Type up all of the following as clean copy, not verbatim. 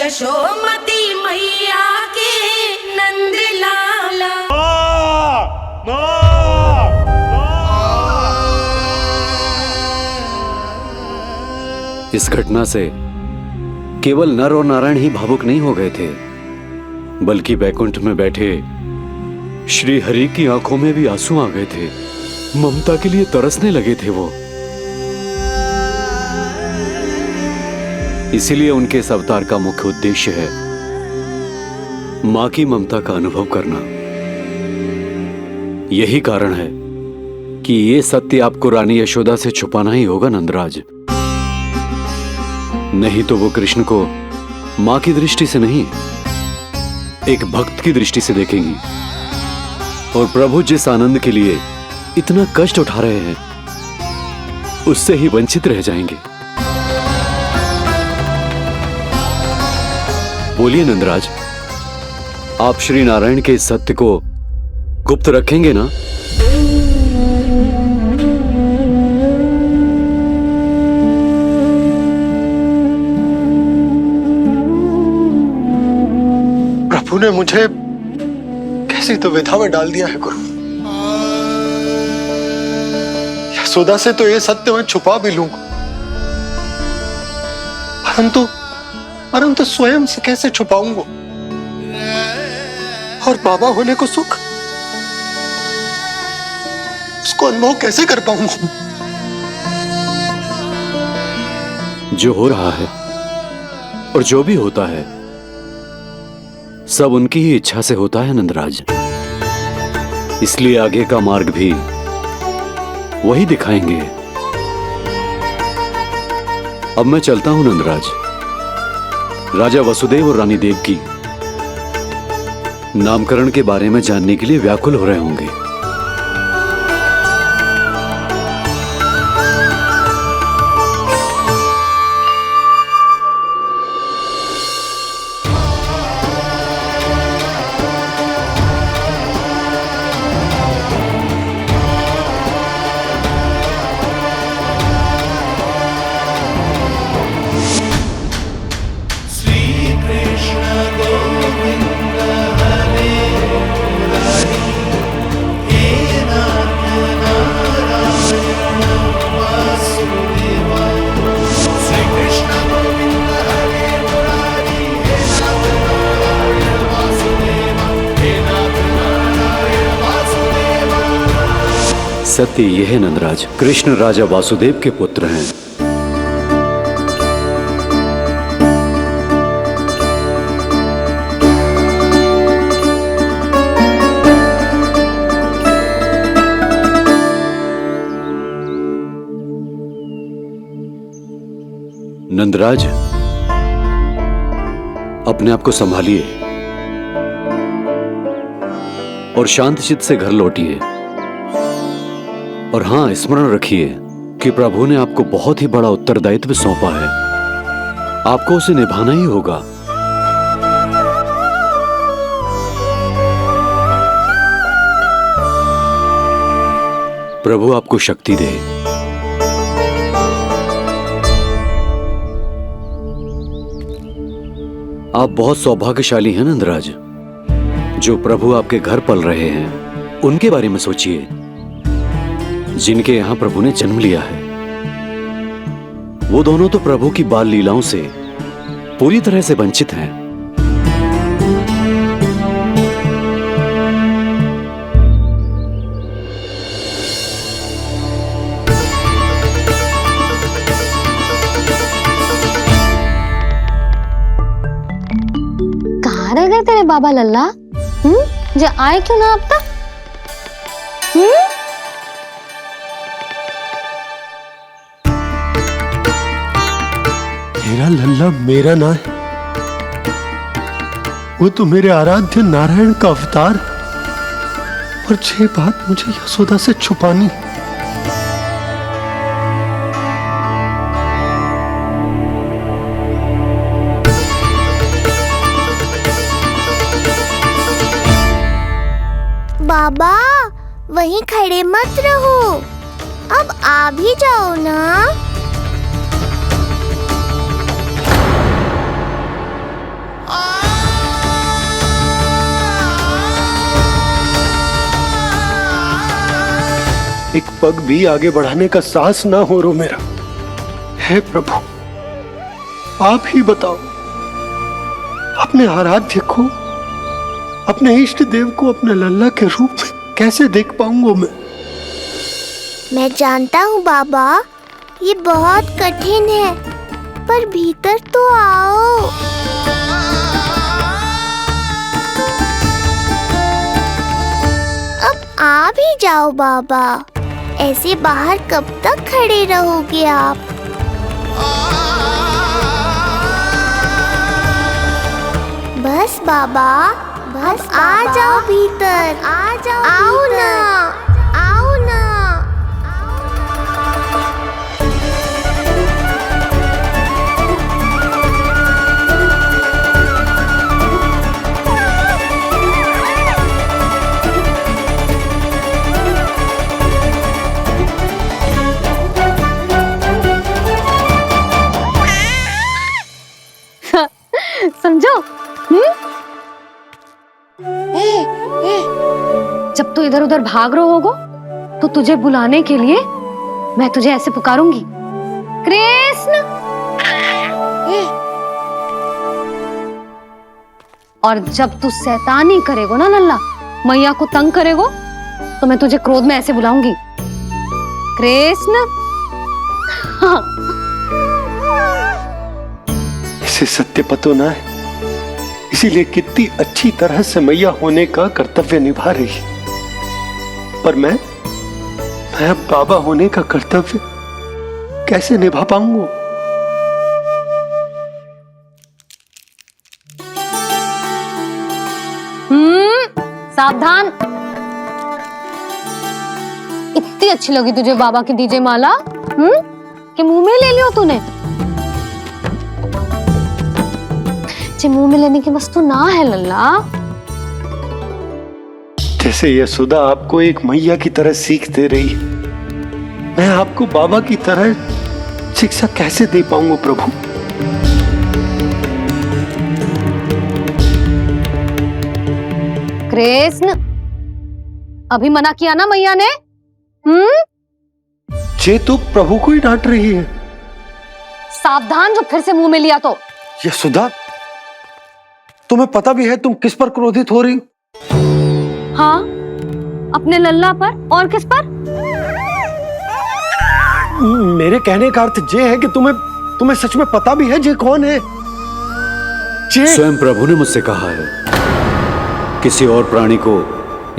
यशोमती मैया के नंद लाला। इस घटना से केवल नर और नारायण ही भावुक नहीं हो गए थे, बल्कि बैकुंठ में बैठे श्री हरि की आंखों में भी आंसू आ गए थे। ममता के लिए तरसने लगे थे वो। इसीलिए उनके इस अवतार का मुख्य उद्देश्य है मां की ममता का अनुभव करना। यही कारण है कि ये सत्य आपको रानी यशोदा से छुपाना ही होगा नंदराज। नहीं तो वो कृष्ण को मां की दृष्टि से नहीं, एक भक्त की दृष्टि से देखेंगी, और प्रभु जिस आनंद के लिए इतना कष्ट उठा रहे हैं उससे ही वंचित रह जाएंगे। बोलिए नंदराज, आप श्री नारायण के इस सत्य को गुप्त रखेंगे ना? प्रभु ने मुझे कैसी दुविधा में डाल दिया है गुरु। यशोदा से तो ये सत्य मैं छुपा भी लूंगा, परंतु स्वयं से कैसे छुपाऊंगा? और बाबा होने को सुख, उसको अनुभव कैसे कर पाऊंगा? जो हो रहा है और जो भी होता है सब उनकी ही इच्छा से होता है नंदराज। इसलिए आगे का मार्ग भी वही दिखाएंगे। अब मैं चलता हूं नंदराज। राजा वसुदेव और रानी देवकी नामकरण के बारे में जानने के लिए व्याकुल हो रहे होंगे। सत्य यह है नंदराज, कृष्ण राजा वासुदेव के पुत्र हैं। नंदराज, अपने आप को संभालिए और शांत चित्त से घर लौटिए। और हां, स्मरण रखिए कि प्रभु ने आपको बहुत ही बड़ा उत्तरदायित्व सौंपा है, आपको उसे निभाना ही होगा। प्रभु आपको शक्ति दे। आप बहुत सौभाग्यशाली हैं नंदराज। जो प्रभु आपके घर पल रहे हैं उनके बारे में सोचिए, जिनके यहां प्रभु ने जन्म लिया है। वो दोनों तो प्रभु की बाल लीलाओं से पूरी तरह से वंचित हैं। कहाँ रह गए तेरे बाबा लल्ला? जो आए क्यों ना अब तक? मेरा लल्ला मेरा ना है, वो तो मेरे आराध्य नारायण का अवतार, और ये बात मुझे यशोदा से छुपानी। बाबा वहीं खड़े मत रहो, अब आ भी जाओ ना। एक पग भी आगे बढ़ाने का साहस ना हो रो मेरा। हे प्रभु, आप ही बताओ, अपने आराध्य को, अपने इष्ट देव को अपने लल्ला के रूप में कैसे देख पाऊंगा मैं जानता हूँ बाबा, ये बहुत कठिन है, पर भीतर तो आओ। अब आ भी जाओ बाबा, ऐसे बाहर कब तक खड़े रहोगे आप? बस बाबा, बस आ जाओ भीतर, आ जाओ, आओ ना, आओ ना। समझो? जब तू इधर उधर भाग रहा होगो तो तुझे बुलाने के लिए मैं तुझे ऐसे पुकारूंगी, कृष्ण। और जब तू शैतानी करेगो ना लल्ला, मैया को तंग करेगो, तो मैं तुझे क्रोध में ऐसे बुलाऊंगी, कृष्ण। हाँ। इसे सत्य पतो ना है, इसीलिए कितनी अच्छी तरह से मैया होने का कर्तव्य निभा रही है। पर मैं अब बाबा होने का कर्तव्य कैसे निभा पाऊंगा? सावधान। इतनी अच्छी लगी तुझे बाबा की दीजे माला, कि मुंह में ले लियो तूने? मुंह में लेने की वस्तु ना है लल्ला। जैसे यशोदा आपको एक मैया की तरह सीख दे रही, मैं आपको बाबा की तरह शिक्षा कैसे दे पाऊंगा प्रभु? कृष्ण, अभी मना किया ना मैया ने? ये तो प्रभु को ही डांट रही है। सावधान, जो फिर से मुंह में लिया तो। यशोदा, तुम्हें पता भी है तुम किस पर क्रोधित हो रही? हाँ, अपने लल्ला पर। और किस पर? मेरे कहने का अर्थ ये है कि तुम्हें सच में पता भी है जे कौन है? स्वयं प्रभु ने मुझसे कहा है, किसी और प्राणी को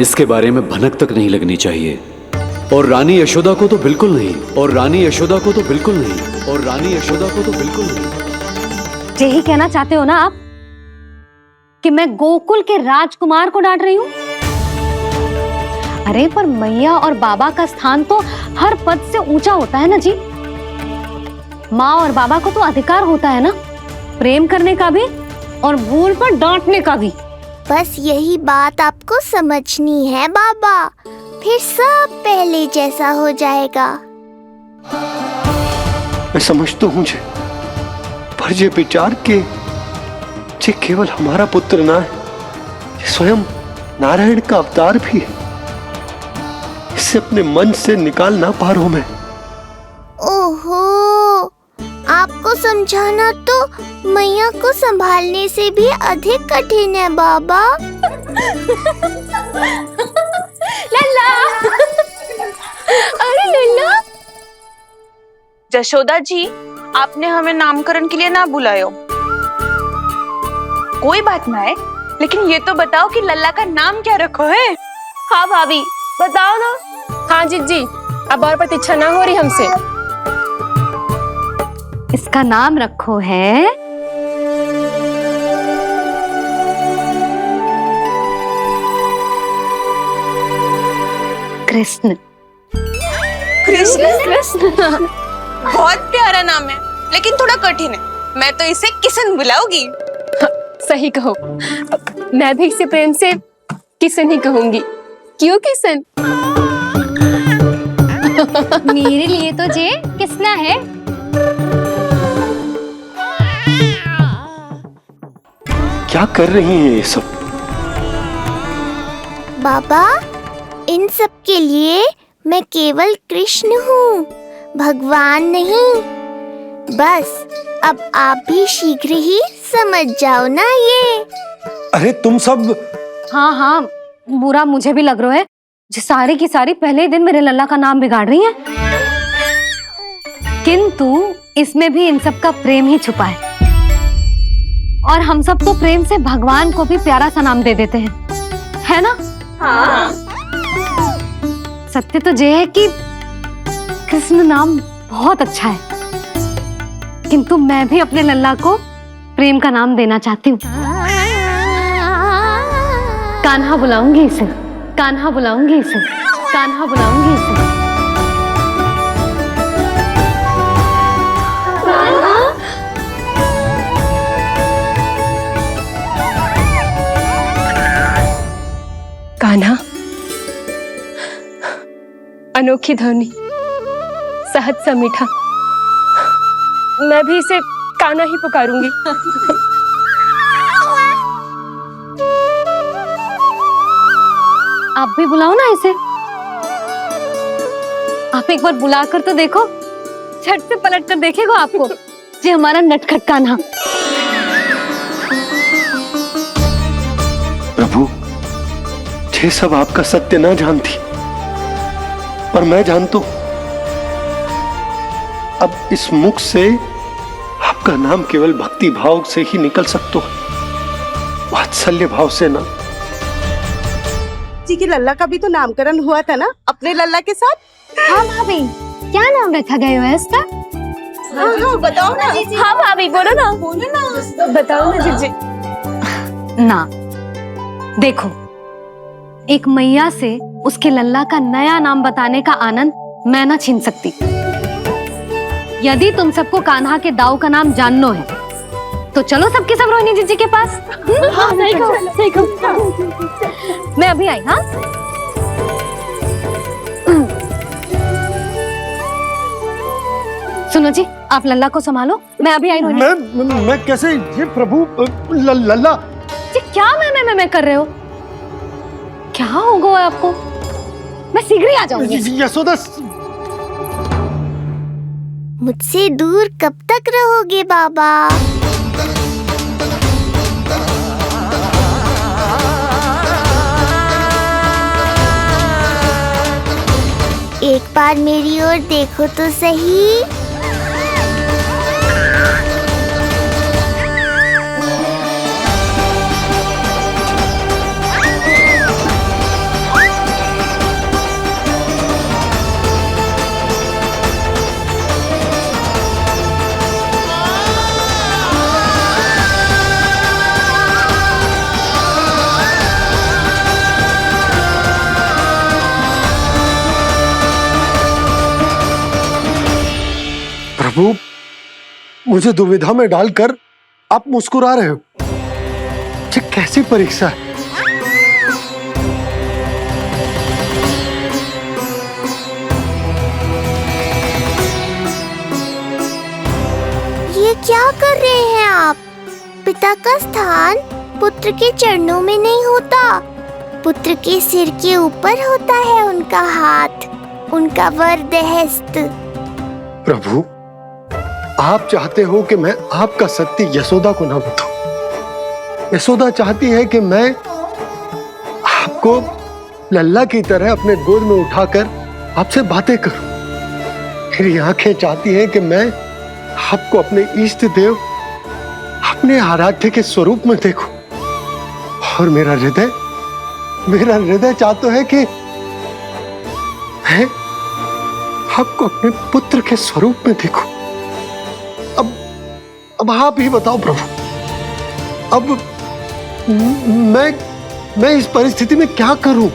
इसके बारे में भनक तक नहीं लगनी चाहिए। और रानी यशोदा को तो बिल्कुल नहीं, और रानी यशोदा को तो बिल्कुल नहीं, और रानी यशोदा को तो बिल्कुल नहीं। यही कहना चाहते हो ना आप कि मैं गोकुल के राजकुमार को डांट रही हूँ? अरे पर मैया और बाबा का स्थान तो हर पद से ऊंचा होता है ना जी। माँ और बाबा को तो अधिकार होता है ना, प्रेम करने का भी और भूल पर डांटने का भी। बस यही बात आपको समझनी है बाबा, फिर सब पहले जैसा हो जाएगा। मैं समझता हूँ जे, पर ये विचार के ये केवल हमारा पुत्र ना है, ये स्वयं नारायण का अवतार भी है। इसे अपने मन से निकाल ना पा रहा हूं मैं। ओहो, आपको समझाना तो मैया को संभालने से भी अधिक कठिन है बाबा। लल्ला, अरे लल्ला। जशोदा जी, आपने हमें नामकरण के लिए ना बुलायो। कोई बात ना है, लेकिन ये तो बताओ कि लल्ला का नाम क्या रखो है? हाँ भाभी, बताओ ना। हाँ जीजी, अब और प्रतीक्षा ना हो रही हमसे। इसका नाम रखो है कृष्ण। कृष्ण? बहुत प्यारा नाम है, लेकिन थोड़ा कठिन है। मैं तो इसे किशन बुलाऊंगी। सही कहो, मैं भी इसे प्रेम से किशन ही कहूंगी। क्यों किशन? मेरे लिए तो जे किसना है। क्या कर रही हैं ये सब? बाबा, इन सब के लिए मैं केवल कृष्ण हूँ, भगवान नहीं। बस अब आप भी शीघ्र ही समझ जाओ ना ये। अरे तुम सब हाँ हाँ, बुरा मुझे भी लग रहा है, जो सारी की सारी पहले ही दिन मेरे लल्ला का नाम बिगाड़ रही है। किंतु इसमें भी इन सब का प्रेम ही छुपा है, और हम सब तो प्रेम से भगवान को भी प्यारा सा नाम दे देते हैं, है ना? हाँ। सत्य तो ये है कि कृष्ण नाम बहुत अच्छा है, किंतु मैं भी अपने लल्ला को प्रेम का नाम देना चाहती हूँ। कान्हा बुलाऊंगी इसे, कान्हा बुलाऊंगी इसे, कान्हा बुलाऊंगी इसे। कान्हा, अनोखी ध्वनि, सहज सा मीठा, मैं भी इसे कान्हा ही पुकारूंगी। आप भी बुलाओ ना इसे। आप एक बार बुलाकर तो देखो, झट से पलट कर देखेगा आपको जी हमारा नटखट कान्हा। प्रभु, ये सब आपका सत्य ना जानती, पर मैं जानता हूं। अब इस मुख से आपका नाम केवल भक्ति भाव से ही निकल सकता है, वात्सल्य भाव से ना। जी के लल्ला का भी तो नामकरण हुआ था ना अपने लल्ला के साथ। हाँ भाभी, क्या नाम रखा गया है इसका? हाँ, बताओ ना। हाँ भाभी, बोलो ना, बताओ ना जीजी। ना, देखो, एक मैया से उसके लल्ला का नया नाम बताने का आनंद मैं ना छीन सकती। यदि तुम सबको कान्हा के दाऊ का नाम जानना है तो चलो सबके सब रोहिणी जीजी के पास। हाँ, सही कहो, सही कहो। मैं अभी आई। हाँ, सुनो जी, आप लल्ला को संभालो, मैं अभी आई। रोहिणी, मैं कैसे? ये प्रभु लल्ला जी क्या मैं कर रहे हो? क्या हो गया आपको? मैं शीघ्र ही आ जाऊंगी। यशोदा, मुझसे दूर कब तक रहोगे बाबा? एक बार मेरी ओर देखो तो सही। प्रभु, मुझे दुविधा में डालकर आप मुस्कुरा रहे हो। ये कैसी परीक्षा है? ये क्या कर रहे हैं आप? पिता का स्थान पुत्र के चरणों में नहीं होता, पुत्र के सिर के ऊपर होता है उनका हाथ, उनका वरद हस्त। प्रभु, आप चाहते हो कि मैं आपका सत्य यशोदा को ना बताऊं। यशोदा चाहती है कि मैं आपको लल्ला की तरह अपने गोद में उठाकर आपसे बातें करूं। मेरी आंखें चाहती हैं कि मैं आपको अपने इष्ट देव, अपने आराध्य के स्वरूप में देखूं। और मेरा हृदय चाहता है कि मैं आपको अपने पुत्र के स्वरूप में देखूं। अब आप ही बताओ प्रभु, अब मैं इस परिस्थिति में क्या करूं?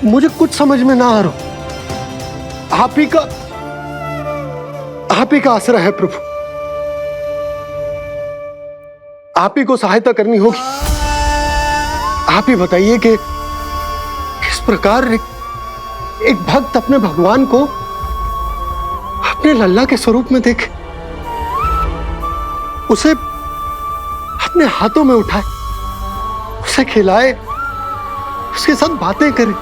मुझे कुछ समझ में ना आ रहा। आप ही का आश्रय है प्रभु, आप ही को सहायता करनी होगी। आप ही बताइए कि किस प्रकार एक भक्त अपने भगवान को अपने लल्ला के स्वरूप में देखे, उसे अपने हाथों में उठाए, उसे खिलाए, उसके साथ बातें करे,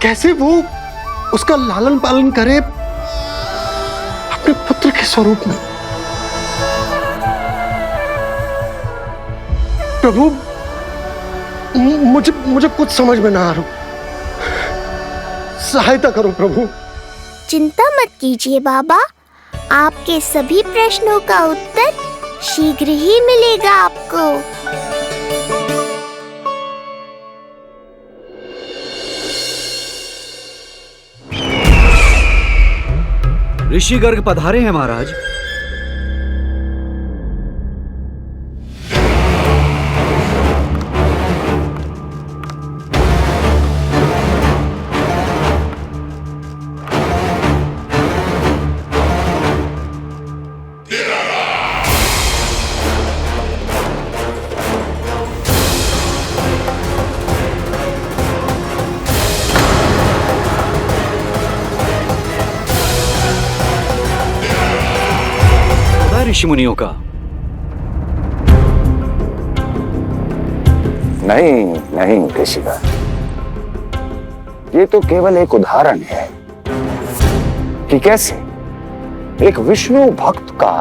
कैसे वो उसका लालन पालन करे अपने पुत्र के स्वरूप में। प्रभु, मुझे कुछ समझ में ना आ रहा, सहायता करो प्रभु। चिंता मत कीजिए बाबा, आपके सभी प्रश्नों का उत्तर शीघ्र ही मिलेगा आपको। ऋषि गर्ग पधारे हैं महाराज। ऋषि मुनियों का नहीं ऋषिवर, ये तो केवल एक उदाहरण है कि कैसे एक विष्णु भक्त का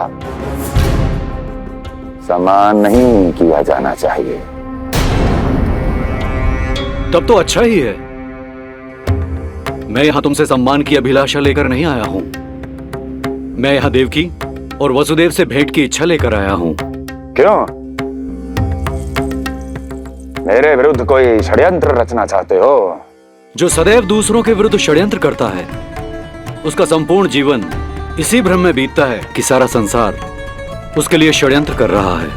सम्मान नहीं किया जाना चाहिए। तब तो अच्छा ही है। मैं यहां तुमसे सम्मान की अभिलाषा लेकर नहीं आया हूं। मैं यहां देवकी और वसुदेव से भेंट की इच्छा लेकर आया हूं। क्यों? मेरे विरुद्ध कोई षड्यंत्र रचना चाहते हो? जो सदैव दूसरों के विरुद्ध षड्यंत्र करता है, उसका संपूर्ण जीवन इसी भ्रम में बीतता है कि सारा संसार उसके लिए षड्यंत्र कर रहा है।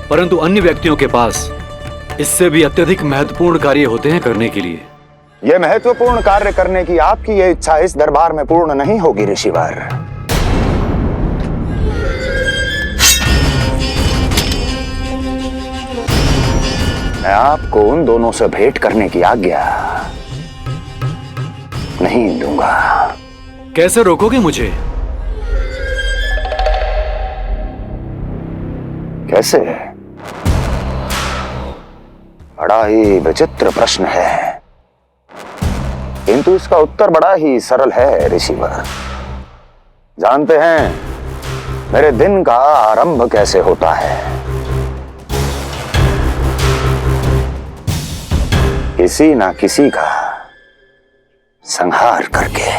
परंतु अन्य व्यक्तियों के पास इससे भी अत्यधिक महत्वपूर्ण कार्य होते हैं करने के लिए। यह महत्वपूर्ण कार्य करने की आपकी यह इच्छा इस दरबार में पूर्ण नहीं होगी ऋषिवर। मैं आपको उन दोनों से भेंट करने की आज्ञा नहीं दूंगा। कैसे रोकोगे मुझे? कैसे? बड़ा ही विचित्र प्रश्न है, किंतु इसका उत्तर बड़ा ही सरल है ऋषिवर। जानते हैं मेरे दिन का आरंभ कैसे होता है? किसी ना किसी का संहार करके।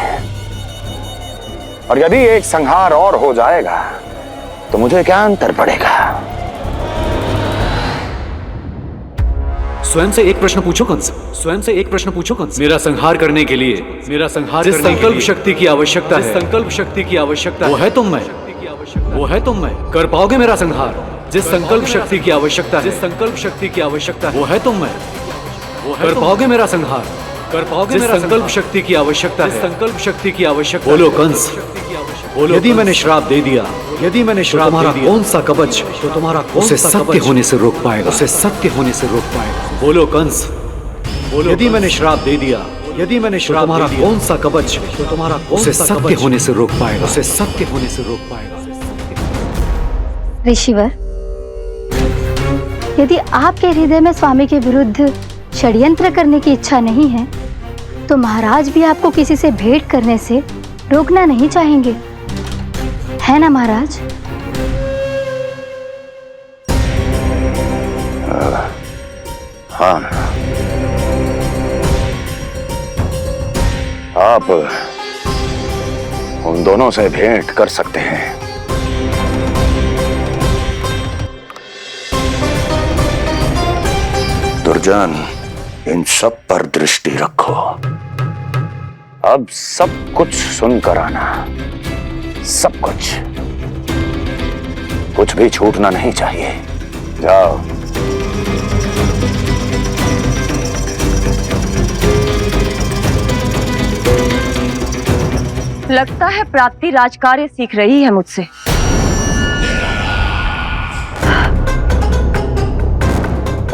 और यदि एक संहार और हो जाएगा तो मुझे क्या अंतर पड़ेगा? स्वयं से एक प्रश्न पूछो कंस। स्वयं से एक प्रश्न पूछो कंस। मेरा संहार करने के लिए, मेरा संहार जिस संकल्प शक्ति की आवश्यकता है, संकल्प शक्ति की आवश्यकता वो है तुम में, वो है तुम में। कर पाओगे मेरा संहार? जिस संकल्प शक्ति की आवश्यकता है, जिस संकल्प शक्ति की आवश्यकता है वो है तुम में। कर पाओगे मेरा संहार? कर पाओगे मेरा संकल्प शक्ति की आवश्यकता है, संकल्प शक्ति की आवश्यकता। बोलो कंस, बोलो। यदि मैंने श्राप दे दिया, यदि मैंने श्राप दे दिया, कौन सा कवच तो तुम्हारा उसे सत्य होने से रोक पाएगा? उसे सत्य होने से रोक पाएगा? बोलो कंस, बोलो। यदि मैंने श्राप दे दिया, यदि मैंने श्राप तुम्हारा कौन सा कवच तो तुम्हारा उसे सत्य होने से रोक पाएगा? उसे सत्य होने से रोक पाएगा? ऋषिवर, यदि आपके हृदय में स्वामी के विरुद्ध षड्यंत्र करने की इच्छा नहीं है तो महाराज भी आपको किसी से भेंट करने से रोकना नहीं चाहेंगे, है ना महाराज? हाँ, आप उन दोनों से भेंट कर सकते हैं। दुर्जन, इन सब पर दृष्टि रखो। अब सब कुछ सुनकर आना, सब कुछ भी छूटना नहीं चाहिए। जाओ। लगता है प्राप्ति राजकार्य सीख रही है मुझसे।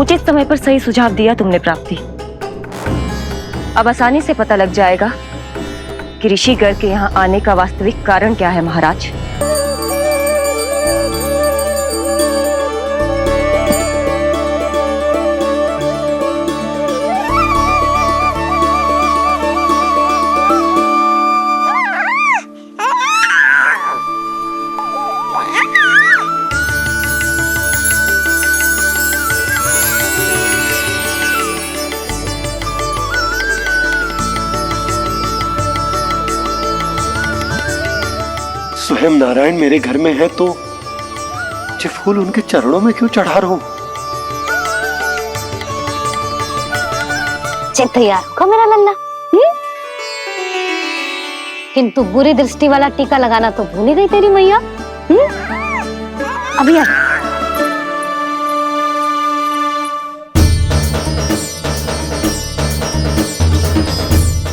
उचित समय पर सही सुझाव दिया तुमने प्राप्ति। अब आसानी से पता लग जाएगा कि ऋषि गर्ग के यहाँ आने का वास्तविक कारण क्या है महाराज। स्वयं नारायण मेरे घर में है तो ये फूल उनके चरणों में क्यों चढ़ा रहा हूं? तैयार होगा मेरा लल्ला। किंतु बुरी दृष्टि वाला टीका लगाना तो भूल ही गई तेरी मैया। अभी आ।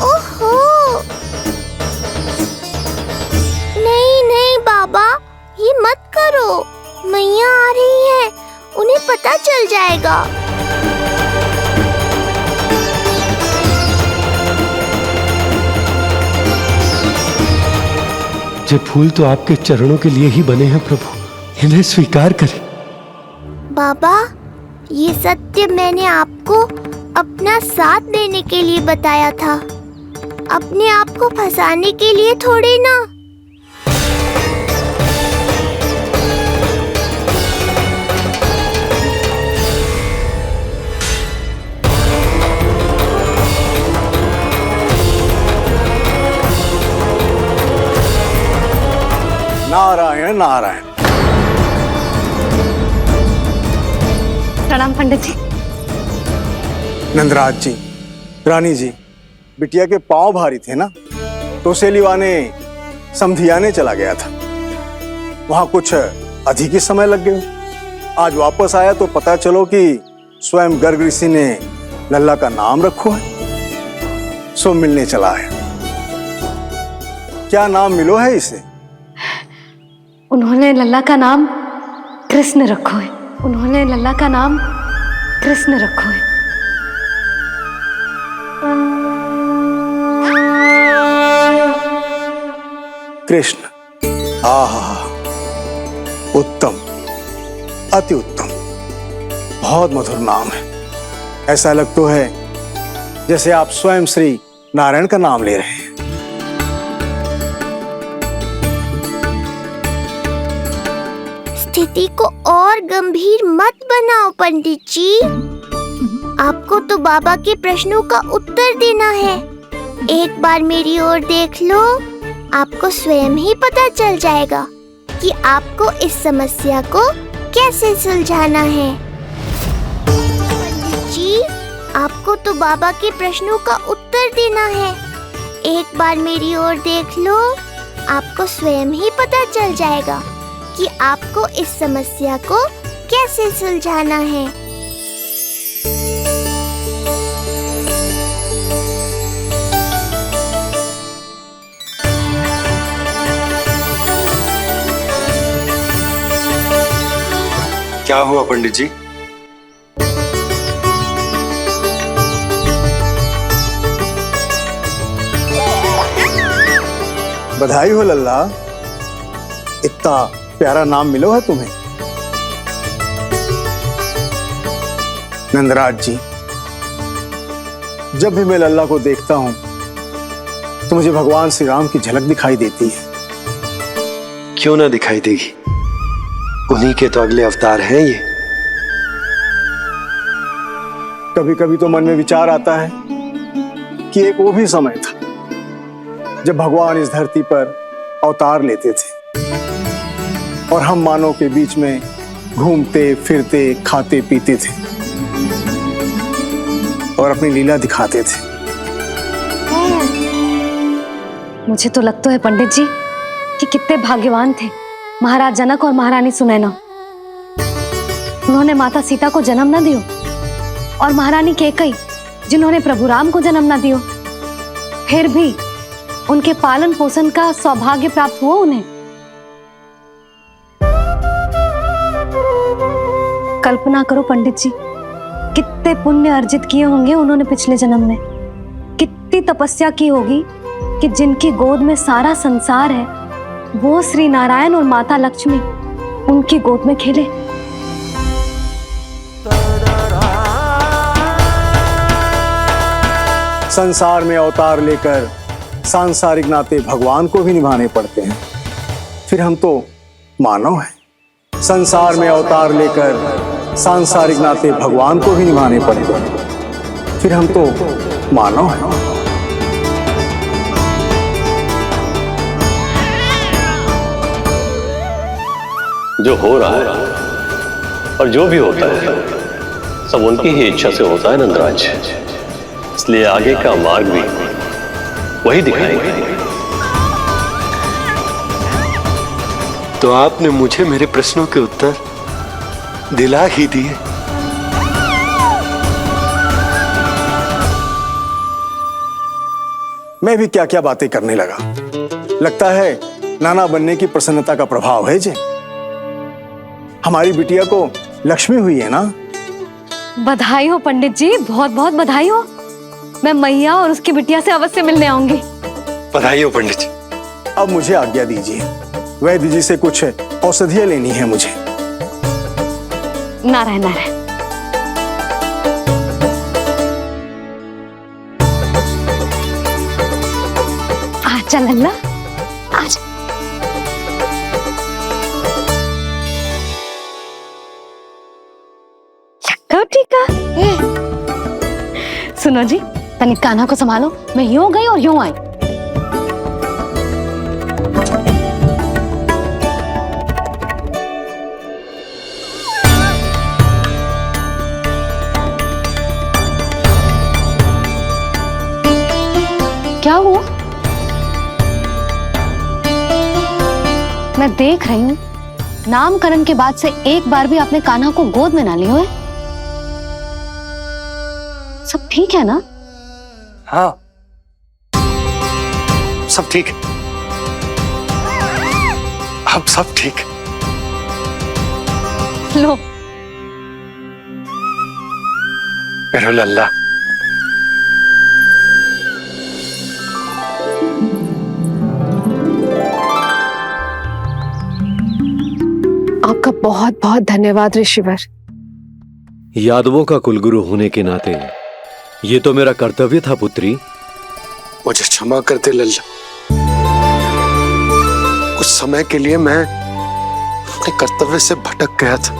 ओहो, नहीं नहीं बाबा, ये मत करो। मैया आ रही है, उन्हें पता चल जाएगा। ये फूल तो आपके चरणों के लिए ही बने हैं प्रभु, इन्हें स्वीकार करें। बाबा, ये सत्य मैंने आपको अपना साथ देने के लिए बताया था, अपने आप को फंसाने के लिए थोड़ी ना। नारायण नारायण। प्रणाम पंडित जी। नंदराज जी, रानी जी, बिटिया के पांव भारी थे ना, तो उसे लिवाने समधियाने चला गया था। वहां कुछ अधिक ही समय लग गया। आज वापस आया तो पता चलो कि स्वयं गर्ग ऋषि ने लल्ला का नाम रखो है, सो मिलने चला है। क्या नाम मिलो है इसे? उन्होंने लल्ला का नाम कृष्ण रखो है। उन्होंने लल्ला का नाम कृष्ण रखो है। कृष्ण। आहा, उत्तम, अति उत्तम, बहुत मधुर नाम है। ऐसा लग तो है जैसे आप स्वयं श्री नारायण का नाम ले रहे हैं। स्थिति को और गंभीर मत बनाओ पंडित जी। आपको तो बाबा के प्रश्नों का उत्तर देना है। एक बार मेरी ओर देख लो, आपको स्वयं ही पता चल जाएगा कि आपको इस समस्या को कैसे सुलझाना है। पंडित जी, आपको तो बाबा के प्रश्नों का उत्तर देना है। एक बार मेरी ओर देख लो, आपको स्वयं ही पता चल जाएगा कि आपको इस समस्या को कैसे सुलझाना है। क्या हुआ पंडित जी? बधाई हो लल्ला, इतना प्यारा नाम मिलो है तुम्हें। नंदराज जी, जब भी मैं लल्ला को देखता हूं तो मुझे भगवान श्री राम की झलक दिखाई देती है। क्यों ना दिखाई देगी, उन्हीं के तो अगले अवतार हैं ये। कभी कभी तो मन में विचार आता है कि एक वो भी समय था जब भगवान इस धरती पर अवतार लेते थे और हम मानव के बीच में घूमते फिरते खाते पीते थे और अपनी लीला दिखाते थे। मुझे तो लगता है पंडित जी कि कितने भाग्यवान थे महाराज जनक और महारानी सुनैना। उन्होंने माता सीता को जन्म न दियो और महारानी कैकई जिन्होंने प्रभु राम को जन्म न दियो, फिर भी उनके पालन पोषण का सौभाग्य प्राप्त हुआ उन्हें। कल्पना करो पंडित जी, कितने पुण्य अर्जित किए होंगे उन्होंने पिछले जन्म में। कितनी तपस्या की होगी कि जिनकी गोद में सारा संसार है वो श्री नारायण और माता लक्ष्मी उनकी गोद में खेले। संसार में अवतार लेकर सांसारिक नाते भगवान को भी निभाने पड़ते हैं। फिर हम तो मानव है। संसार में अवतार लेकर सांसारिक नाते भगवान को भी निभाने पड़े, फिर हम तो मानव हैं। जो हो रहा है और जो भी होता है सब उनकी ही इच्छा से होता है नंदराज, इसलिए आगे का मार्ग भी वही दिखाएंगे। तो आपने मुझे मेरे प्रश्नों के उत्तर दिला ही दिए। मैं भी क्या क्या बातें करने लगा। लगता है नाना बनने की प्रसन्नता का प्रभाव है जे। हमारी बिटिया को लक्ष्मी हुई है ना। बधाई हो पंडित जी, बहुत बहुत बधाई हो। मैं मैया और उसकी बिटिया से अवश्य मिलने आऊंगी। बधाई हो पंडित जी। अब मुझे आज्ञा दीजिए, वैद्य जी से कुछ औषधियां लेनी है मुझे। नारायण नारायण। आजा लल्ला, आजा। लगा टीका। सुनो जी, तनिक कान्हा को संभालो, मैं यूं गई और यूं आई। क्या हुआ? मैं देख रही हूँ नामकरण के बाद से एक बार भी आपने कान्हा को गोद में ना लिया है। सब ठीक है ना? हाँ, सब ठीक है। अब सब ठीक। लो मेरा लल्ला। आपका बहुत बहुत धन्यवाद ऋषिवर। यादवों का कुलगुरु होने के नाते ये तो मेरा कर्तव्य था पुत्री। मुझे क्षमा कर दे लल्ला। कुछ समय के लिए मैं अपने कर्तव्य से भटक गया था।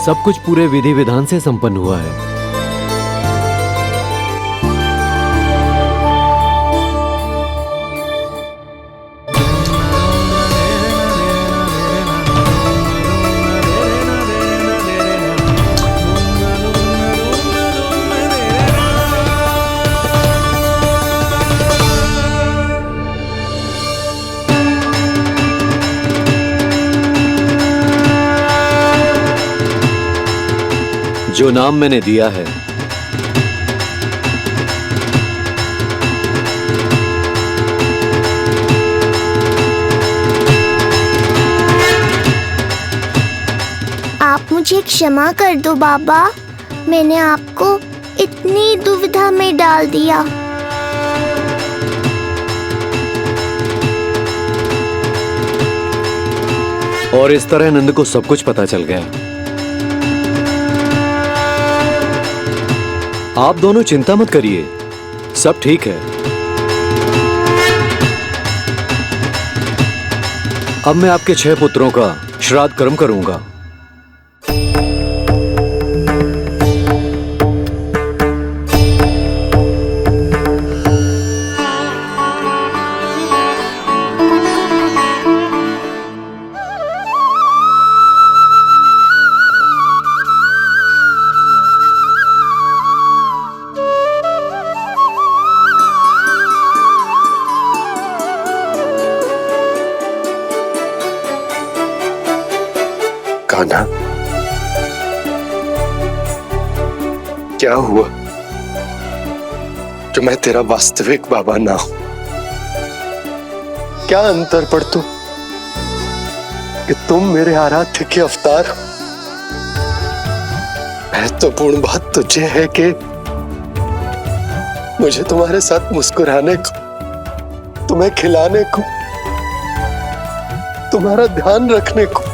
सब कुछ पूरे विधि विधान से संपन्न हुआ है। जो नाम मैंने दिया है आप मुझे क्षमा कर दो बाबा, मैंने आपको इतनी दुविधा में डाल दिया। और इस तरह नंद को सब कुछ पता चल गया। आप दोनों चिंता मत करिए, सब ठीक है। अब मैं आपके 6 पुत्रों का श्राद्ध कर्म करूंगा। कान्हा, क्या हुआ जो मैं तेरा वास्तविक बाबा ना हूं? क्या अंतर पड़ तू कि तुम मेरे आराध्य के अवतार हो? महत्वपूर्ण बात तुझे है कि मुझे तुम्हारे साथ मुस्कुराने को, तुम्हें खिलाने को, तुम्हारा ध्यान रखने को,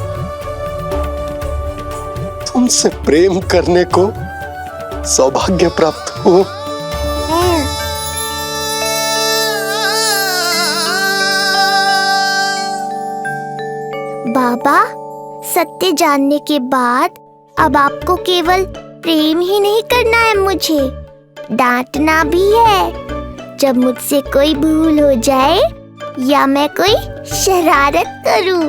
तुमसे प्रेम करने को सौभाग्य प्राप्त हो। बाबा, सत्य जानने के बाद अब आपको केवल प्रेम ही नहीं करना है, मुझे डांटना भी है जब मुझसे कोई भूल हो जाए या मैं कोई शरारत करूं।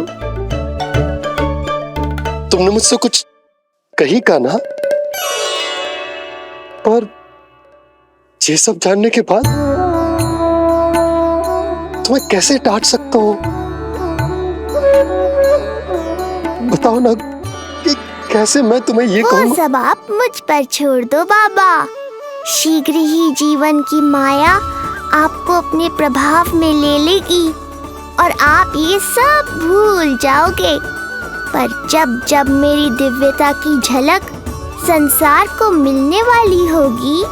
तुमने मुझसे कुछ कही कान्हा, पर ये सब जानने के बाद तुम्हें कैसे डांट सकता हूँ? बताओ ना कि कैसे मैं तुम्हें ये वो कहूँ? सब आप मुझ पर छोड़ दो बाबा। शीघ्र ही जीवन की माया आपको अपने प्रभाव में ले लेगी और आप ये सब भूल जाओगे। पर जब जब मेरी दिव्यता की झलक संसार को मिलने वाली होगी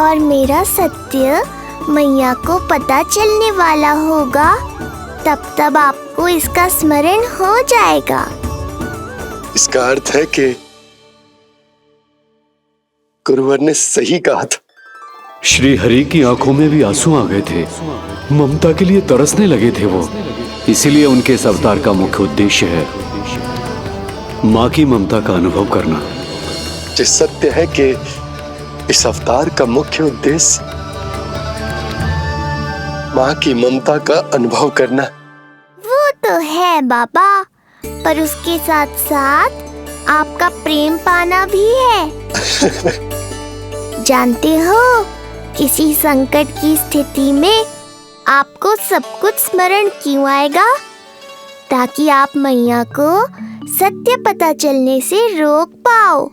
और मेरा सत्य मैया को पता चलने वाला होगा, तब तब आपको इसका स्मरण हो जाएगा। इसका अर्थ है कि गुरुवर ने सही कहा था। श्री हरि की आंखों में भी आंसू आ गए थे। ममता के लिए तरसने लगे थे वो। इसीलिए उनके इस अवतार का मुख्य उद्देश्य है माँ की ममता का अनुभव करना। जो सत्य है कि इस अवतार का मुख्य उद्देश्य माँ की ममता का अनुभव करना। वो तो है बाबा, पर उसके साथ साथ आपका प्रेम पाना भी है। जानते हो, किसी संकट की स्थिति में आपको सब कुछ स्मरण क्यों आएगा? ताकि आप मैया को सत्य पता चलने से रोक पाओ।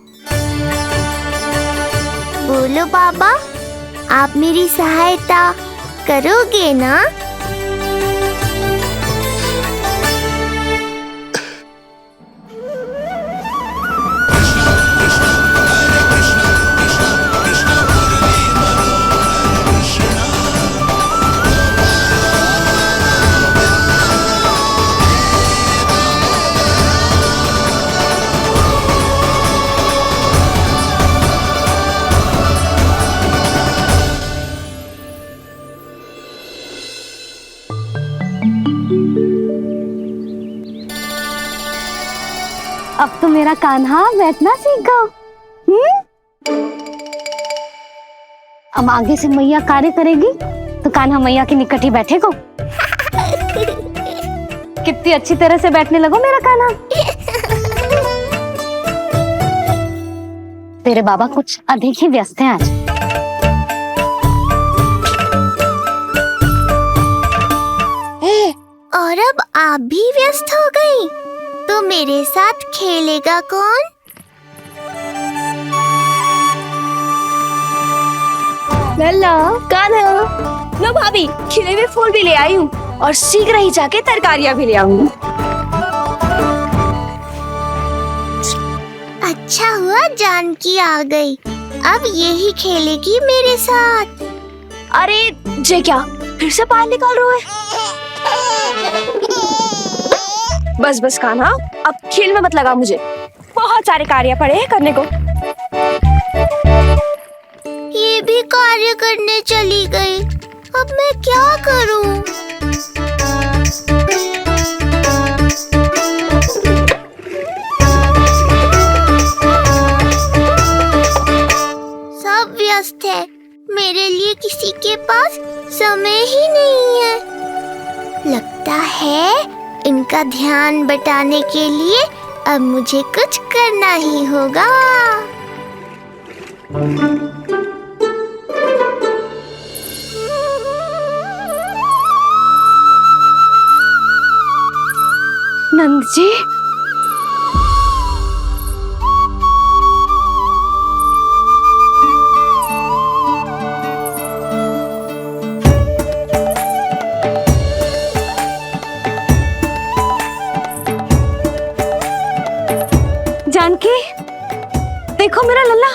बोलो बाबा, आप मेरी सहायता करोगे ना? अब तो मेरा कान्हा बैठना सीख गया। अब आगे से मैया कार्य करेगी तो कान्हा मैया के निकट ही बैठेगा। कितनी अच्छी तरह से बैठने लगो मेरा कान्हा। तेरे बाबा कुछ अधिक ही व्यस्त हैं आज। और अब आप भी व्यस्त हो गई, तो मेरे साथ खेलेगा कौन? लल्ला, कान्हा, लो भाभी, खिले हुए फूल भी ले आई हूँ और शीघ्र ही जाके तरकारियाँ भी ले आऊंगी। अच्छा हुआ जानकी आ गई, अब यही खेलेगी मेरे साथ। अरे जे क्या, फिर से पानी निकाल रहे हो? बस बस कान्हा, अब खेल में मत लगा मुझे। बहुत सारे कार्य पड़े हैं करने को। ये भी कार्य करने चली गई, अब मैं क्या करूं? सब व्यस्त है, मेरे लिए किसी के पास समय ही नहीं है। लगता है इनका ध्यान बटाने के लिए अब मुझे कुछ करना ही होगा। नंद जी, जानकी, देखो मेरा लल्ला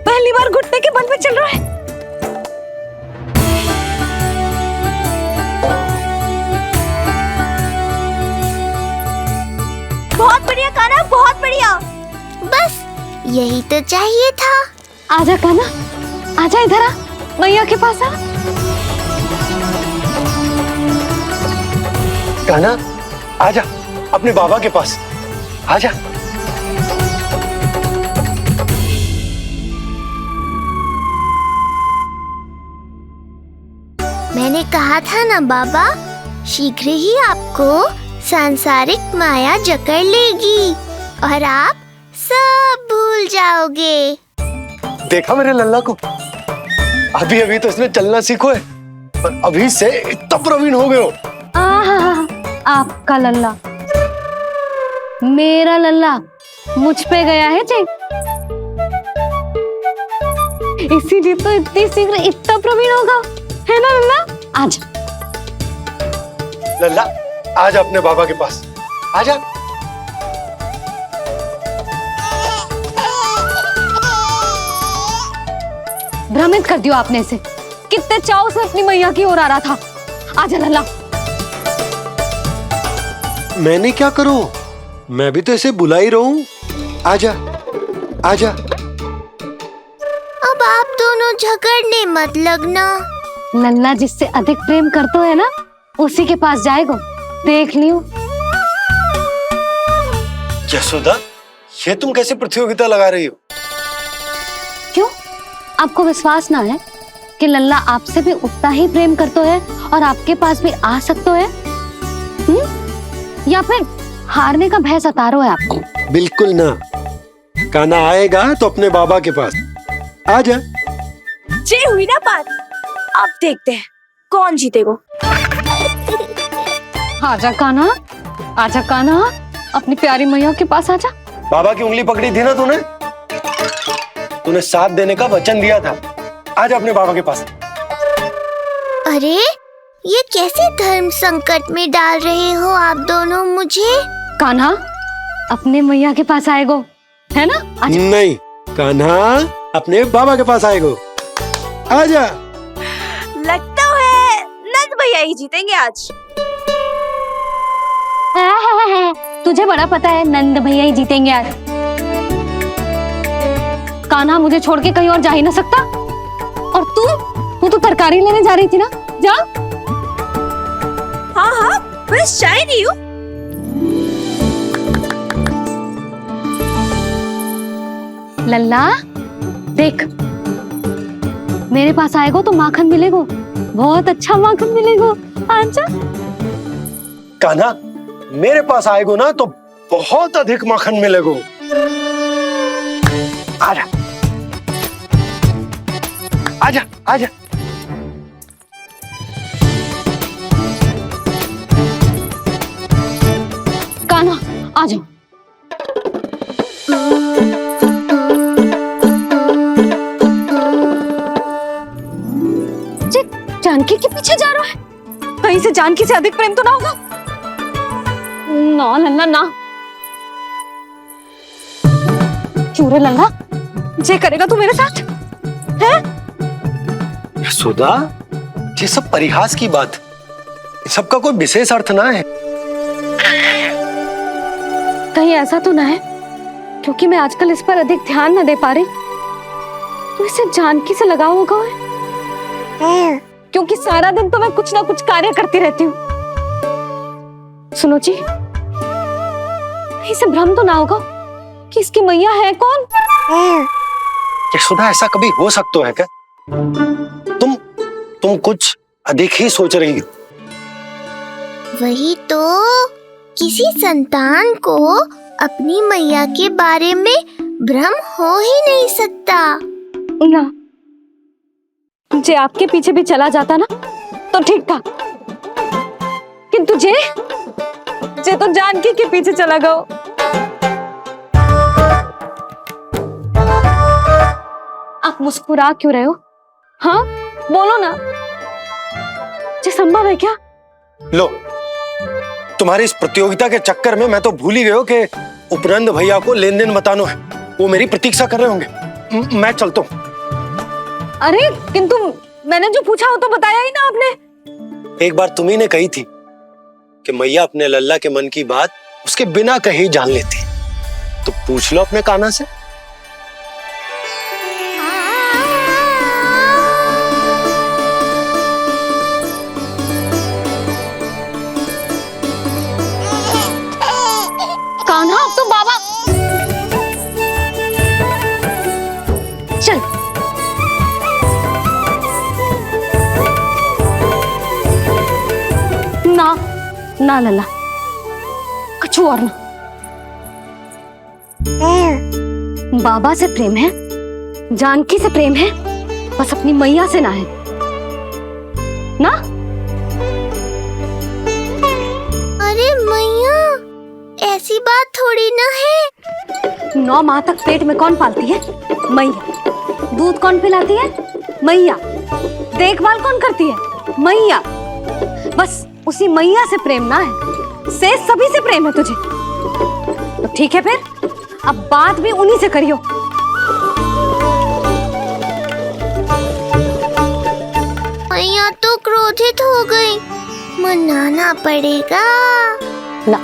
पहली बार घुटने के बल पे चल रहा है। बहुत बढ़िया कान्हा, बहुत बढ़िया। बस यही तो चाहिए था। आजा कान्हा, आजा इधर आ, मैया के पास आ। कान्हा, आजा अपने बाबा के पास। आजा। मैंने कहा था ना बाबा, शीघ्र ही आपको सांसारिक माया जकड़ लेगी और आप सब भूल जाओगे। देखा मेरे लल्ला को, अभी अभी तो इसने चलना सीखो है, पर अभी से इतना प्रवीण हो गए हो। आपका लल्ला, मेरा लल्ला मुझ पे गया है जी, इसीलिए तो इतनी शीघ्र इतना प्रवीण होगा, है ना लल्ला? आजा लल्ला, आजा अपने बाबा के पास, आजा। भ्रमित कर दियो आपने इसे, कितने चाव से अपनी मैया की ओर आ रहा था। आजा लल्ला। मैंने क्या करूं, मैं भी तो इसे बुला ही रहा हूं। आजा आजा। अब आप दोनों झगड़ने मत लगना। लल्ला जिससे अधिक प्रेम करते है ना, उसी के पास जाएगो, देख लियो। यशोदा, ये तुम कैसे प्रतियोगिता लगा रही हो? क्यों, आपको विश्वास ना है कि लल्ला आपसे भी उतना ही प्रेम करते है और आपके पास भी आ सकते है? या फिर हारने का भय सता रहा है आपको? बिल्कुल ना, कान्हा आएगा तो अपने बाबा के पास। आजा। जे हुई ना बात, अब देखते हैं कौन जीतेगा। आजा कान्हा, आजा कान्हा, अपनी प्यारी मैया के पास आजा। बाबा की उंगली पकड़ी थी ना तूने साथ देने का वचन दिया था। आजा अपने बाबा के पास। अरे, ये कैसे धर्म संकट में डाल रहे हो आप दोनों मुझे? कान्हा अपने मैया के पास आएगो, है ना? आजा। नहीं, कान्हा अपने बाबा के पास आएगो। आजा। लगता है नंद भैया ही जीतेंगे आज। तुझे बड़ा पता है नंद भैया ही जीतेंगे आज। कान्हा मुझे छोड़ के कहीं और जा ही ना सकता। और तू तो तरकारी लेने जा रही थी ना, जा। हाँ, बस जा ही रही हूँ। लल्ला देख, मेरे पास आएगो तो माखन मिलेगो, बहुत अच्छा माखन मिलेगो। आजा। कान्हा मेरे पास आएगो ना तो बहुत अधिक माखन मिलेगो। आजा आजा आजा। कान्हा आ जाओ। जानकी के पीछे जा रहा है, कहीं से जानकी से अधिक प्रेम तो ना होगा? ना लल्ला ना। क्यों रे लल्ला, जे करेगा तू मेरे साथ है? यशोदा, ये सब परिहास की बात, सबका कोई विशेष अर्थ ना है। कहीं ऐसा तो ना है क्योंकि मैं आजकल इस पर अधिक ध्यान न दे पा रही तो इसे जानकी से लगाव होगा है? क्योंकि सारा दिन तो मैं कुछ ना कुछ कार्य करती रहती हूँ। सुनो जी, इसे भ्रम तो ना होगा कि इसकी मैया है कौन? यशोदा, ऐसा कभी हो सकता है क्या? तुम कुछ अधिक ही सोच रही हो। वही तो, किसी संतान को अपनी मैया के बारे में भ्रम हो ही नहीं सकता। ना, जे आपके पीछे भी चला जाता ना तो ठीक था, किंतु जे तो जानकी के पीछे चला गया। आप मुस्कुरा क्यों रहे हो? हाँ बोलो ना, जे संभव है क्या? लो, तुम्हारी इस प्रतियोगिता के चक्कर में मैं तो भूल ही गया कि उपनंद भैया को लेन देन बताना है। वो मेरी प्रतीक्षा कर रहे होंगे। मैं चलता हूँ। अरे किंतु मैंने जो पूछा वो तो बताया ही ना आपने। एक बार तुम्ही ने कही थी कि मैया अपने लल्ला के मन की बात उसके बिना कहे जान लेती, तो पूछ लो अपने कान्हा से। ना लल्ला, कछु और ना। बाबा से प्रेम है, जानकी से प्रेम है, बस अपनी मैया से ना है ना। अरे मैया, ऐसी बात थोड़ी ना है। 9 माह तक पेट में कौन पालती है? मैया। दूध कौन पिलाती है? मैया। देखभाल कौन करती है? मैया। बस उसी मैया से प्रेम ना है, से सभी से प्रेम है तुझे। तो ठीक है फिर, अब बात भी उन्हीं से करियो। मैया तो क्रोधित हो गई, मनाना पड़ेगा। ना,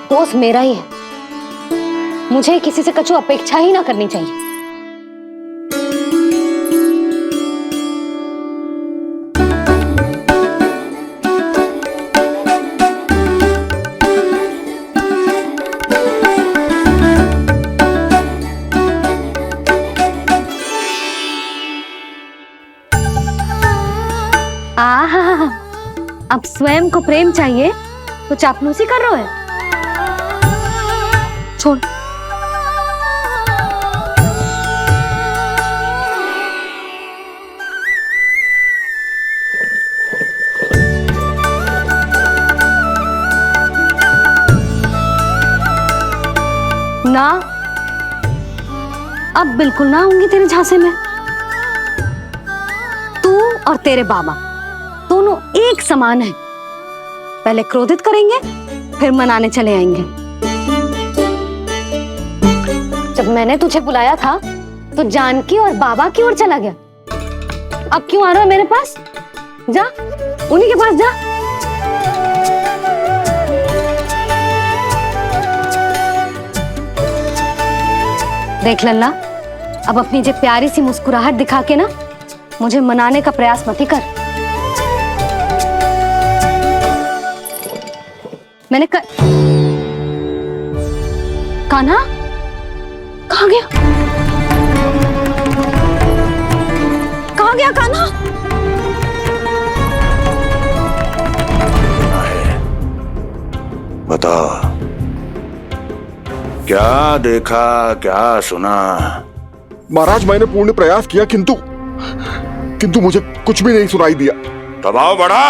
दोस्त मेरा ही है, मुझे किसी से कछु अपेक्षा ही ना करनी चाहिए। आहा, अब स्वयं को प्रेम चाहिए तो चापलूसी कर रहे हो? छोड़। ना, अब बिल्कुल ना आऊंगी तेरे झांसे में। तू और तेरे बाबा दोनों एक समान हैं। पहले क्रोधित करेंगे, फिर मनाने चले आएंगे। जब मैंने तुझे बुलाया था तो जानकी और बाबा की ओर चला गया। अब क्यों आ रहा है मेरे पास? जा, उन्हीं के पास जा। देख लल्ला, अब अपनी जे प्यारी सी मुस्कुराहट दिखा के ना मुझे मनाने का प्रयास मत ही कर। मैंने कान्हा कहाँ गया? कहाँ गया कान्हा? बता, क्या देखा, क्या सुना? महाराज, मैंने पूर्ण प्रयास किया किंतु मुझे कुछ भी नहीं सुनाई दिया। दबाव बढ़ा।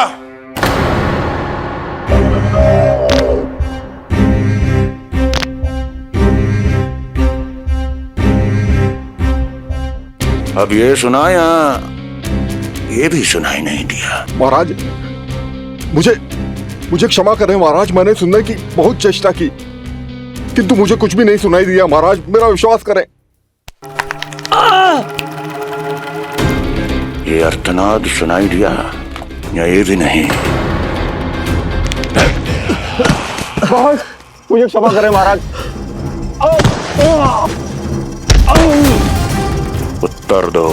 अब ये सुना या ये भी सुनाई नहीं दिया? महाराज, मुझे क्षमा करें महाराज, मैंने सुनने की बहुत चेष्टा की किंतु मुझे कुछ भी नहीं सुनाई दिया। महाराज, मेरा विश्वास करें। ये अर्थनाद सुनाई दिया या ये भी नहीं? मुझे क्षमा करें महाराज। उत्तर दो,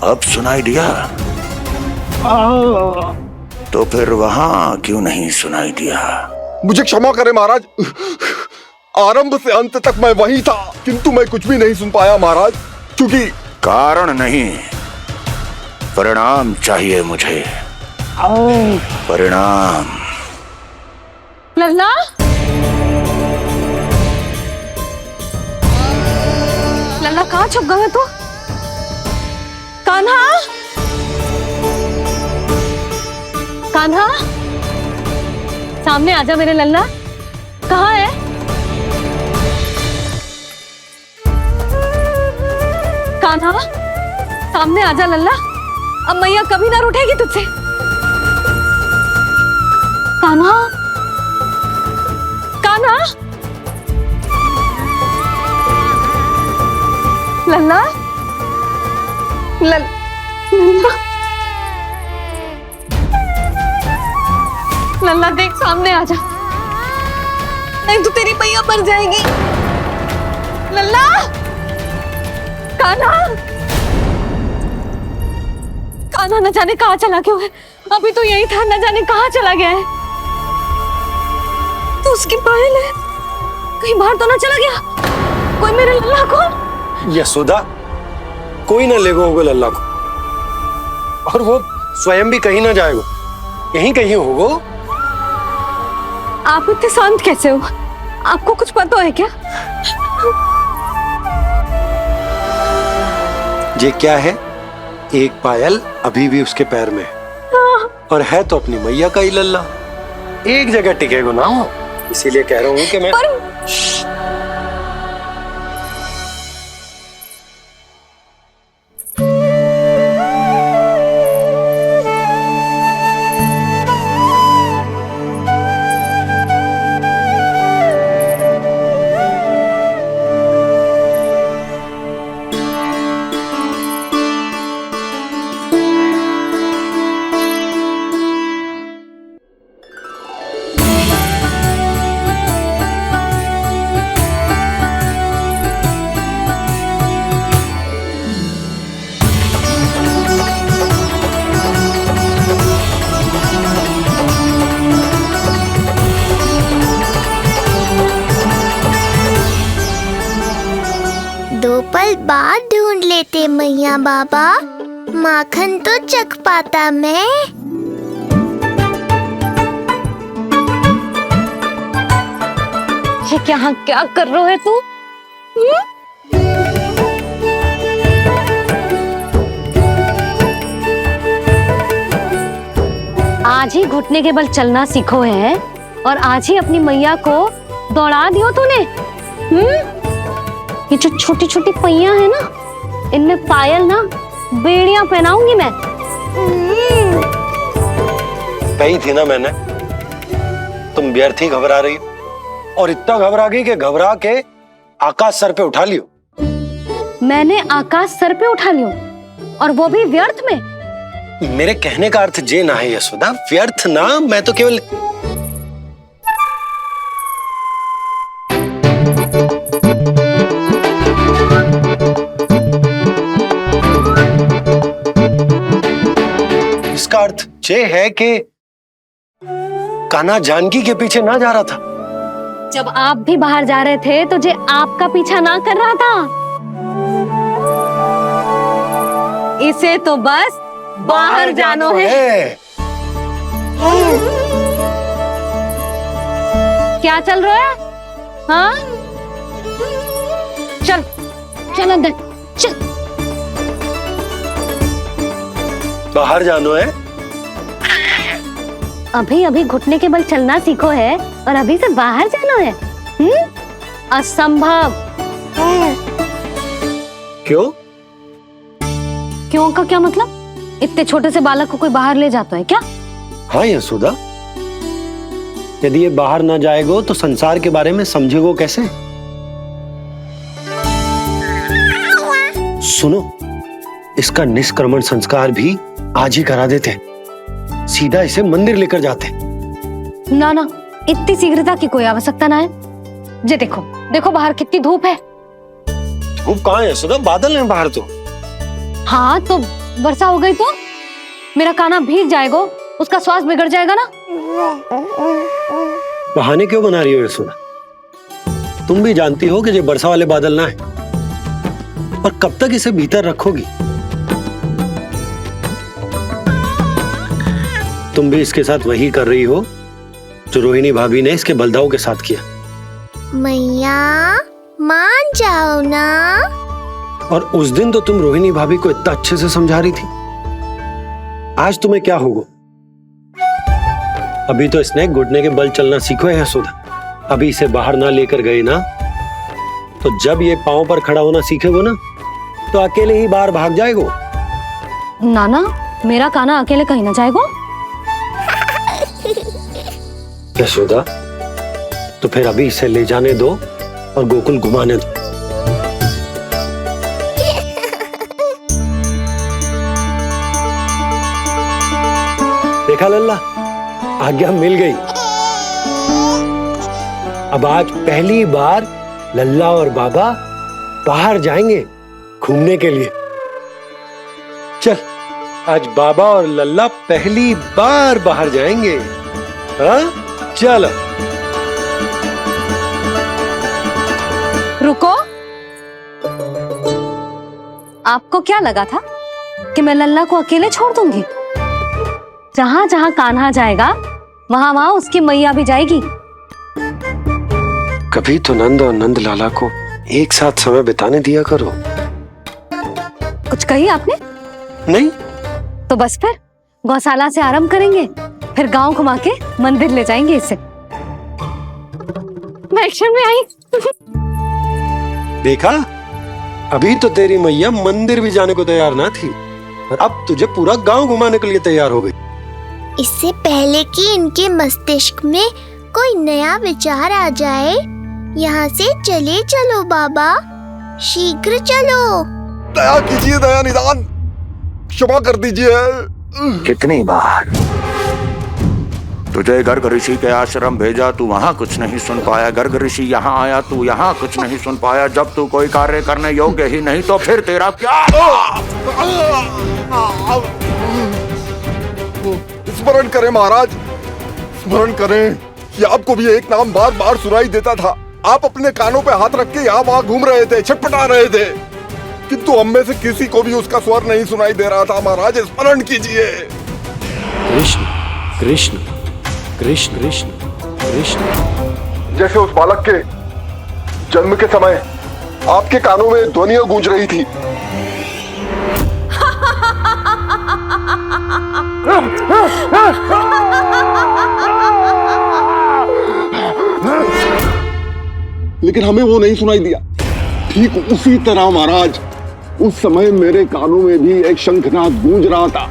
अब सुनाई दिया? तो फिर वहां क्यों नहीं सुनाई दिया? मुझे क्षमा करें महाराज, आरंभ से अंत तक मैं वहीं था किंतु मैं कुछ भी नहीं सुन पाया महाराज, क्योंकि कारण नहीं, परिणाम चाहिए मुझे। परिणाम। लल्ला, लल्ला कहाँ छुप गए तू? कान्हा, कान्हा, सामने आजा मेरे लल्ला। कहाँ है? कान्हा, सामने आजा लल्ला, अब मैया कभी ना रूठेगी तुझसे। कान्हा, कान्हा, लल्ला, लल्ला, लल्ला देख, सामने आ जा, नहीं तो तेरी मैया मर जाएगी। लल्ला, कान्हा, कान्हा न जाने कहाँ चला गया है। अभी तो यही था, न जाने कहाँ चला गया है। तो उसकी पायल है, कहीं बाहर तो ना चला गया? कोई मेरे लल्ला को? यशोदा, कोई ना लेगा होगा लल्ला को, और वो स्वयं भी कहीं ना जाएगा, यहीं कहीं होगा। आप इतने शांत कैसे हो? आपको कुछ पता है क्या? ये क्या है? एक पायल अभी भी उसके पैर में है और है तो अपनी मैया का ही लल्ला। एक जगह टिकेगा ना हो, इसीलिए कह रहा हूँ कि मैं दो पल बाद ढूंढ लेते मैया बाबा, माखन तो चख पाता मैं। ये क्या कर रहे है तू? आज ही घुटने के बल चलना सीखो है और आज ही अपनी मैया को दौड़ा दियो तूने। ये जो छोटी छोटी पहियां है ना, इनमें पायल ना बेड़ियां पहनाऊंगी मैं। कही थी ना मैंने, तुम व्यर्थ ही घबरा रही हो और इतना घबरा गई कि घबरा के आकाश सर पे उठा लियो। मैंने आकाश सर पे उठा लियो और वो भी व्यर्थ में? मेरे कहने का अर्थ जे ना है यशोदा, व्यर्थ ना, मैं तो केवल इसका अर्थ ये है कि कान्हा जानकी के पीछे ना जा रहा था। जब आप भी बाहर जा रहे थे तो जे आपका पीछा ना कर रहा था। इसे तो बस बाहर जानो है। क्या चल रहा है? हाँ, चल चल अंदर चल। बाहर जानो है? अभी अभी घुटने के बल चलना सीखो है और अभी से बाहर जाना है? असंभव। क्यों? क्यों का क्या मतलब? इतने छोटे से बालक को कोई बाहर ले जाता है क्या? हाँ यशोदा, यदि ये बाहर ना जाएगो तो संसार के बारे में समझेगो कैसे? सुनो, इसका निष्क्रमण संस्कार भी आज ही करा देते, सीधा इसे मंदिर लेकर जाते। ना ना, इतनी शीघ्रता की कोई आवश्यकता ना है। जे देखो देखो बाहर कितनी धूप है। धूप कहाँ है यशोदा? बादल है बाहर तो। हाँ तो वर्षा हो गई तो मेरा कान्हा भीग जाएगा, उसका स्वास्थ्य बिगड़ जाएगा ना। बहाने क्यों बना रही हो यशोदा? तुम भी जानती हो कि ये वर्षा वाले बादल ना है, और कब तक इसे भीतर रखोगी? तुम भी इसके साथ वही कर रही हो जो रोहिणी भाभी ने इसके बलदाऊ के साथ किया। मैया मान जाओ ना। और उस दिन तो तुम रोहिणी भाभी को इतना अच्छे से समझा रही थी, आज तुम्हें क्या होगा? अभी तो इसने घुटने के बल चलना सीखो है यशोदा। अभी इसे बाहर ना लेकर गए ना, तो जब ये पांव पर खड़ा होना सीखेगो ना, तो अकेले ही बाहर भाग जाएगो। नाना, मेरा कान्हा अकेले कहीं ना जाएगा। यशोदा, तो फिर अभी इसे ले जाने दो और गोकुल घुमाने दो। देखा लल्ला, आज्ञा मिल गई। अब आज पहली बार लल्ला और बाबा बाहर जाएंगे घूमने के लिए। चल, आज बाबा और लल्ला पहली बार बाहर जाएंगे। हाँ, चलो। रुको, आपको क्या लगा था कि मैं लल्ला को अकेले छोड़ दूंगी? जहां जहां कान्हा जाएगा वहां वहां उसकी मैया भी जाएगी। कभी तो नंद और नंद लाला को एक साथ समय बिताने दिया करो। कुछ कही आपने? नहीं। तो बस फिर गौशाला से आरंभ करेंगे, फिर गांव घुमा के मंदिर ले जाएंगे इसे। मैं एक्शन में आई। देखा, अभी तो तेरी मैया मंदिर भी जाने को तैयार ना थी, और अब तुझे पूरा गांव घुमाने के लिए तैयार हो गई। इससे पहले कि इनके मस्तिष्क में कोई नया विचार आ जाए, यहाँ से चले चलो बाबा, शीघ्र चलो। दया कीजिए, दया निदान, क्षमा कर दीजिए। कितनी बार तुझे गर्ग ऋषि के आश्रम भेजा, तू वहाँ कुछ नहीं सुन पाया। गर्ग ऋषि यहाँ आया, तू यहाँ कुछ नहीं सुन पाया। जब तू कोई कार्य करने योग्य ही नहीं तो फिर तेरा क्या? स्मरण करें महाराज, स्मरण करें कि आपको भी एक नाम बार बार सुनाई देता था। आप अपने कानों पे हाथ रख के यहाँ वहाँ घूम रहे थे, छटपटा रहे थे, किंतु हम में से किसी को भी उसका स्वर नहीं सुनाई दे रहा था। महाराज स्मरण कीजिए। कृष्ण कृष्ण कृष्ण कृष्ण कृष्ण। जैसे उस बालक के जन्म के समय आपके कानों में ध्वनियां गूंज रही थी। लेकिन हमें वो नहीं सुनाई दिया। ठीक उसी तरह महाराज, उस समय मेरे कानों में भी एक शंखनाद गूंज रहा था,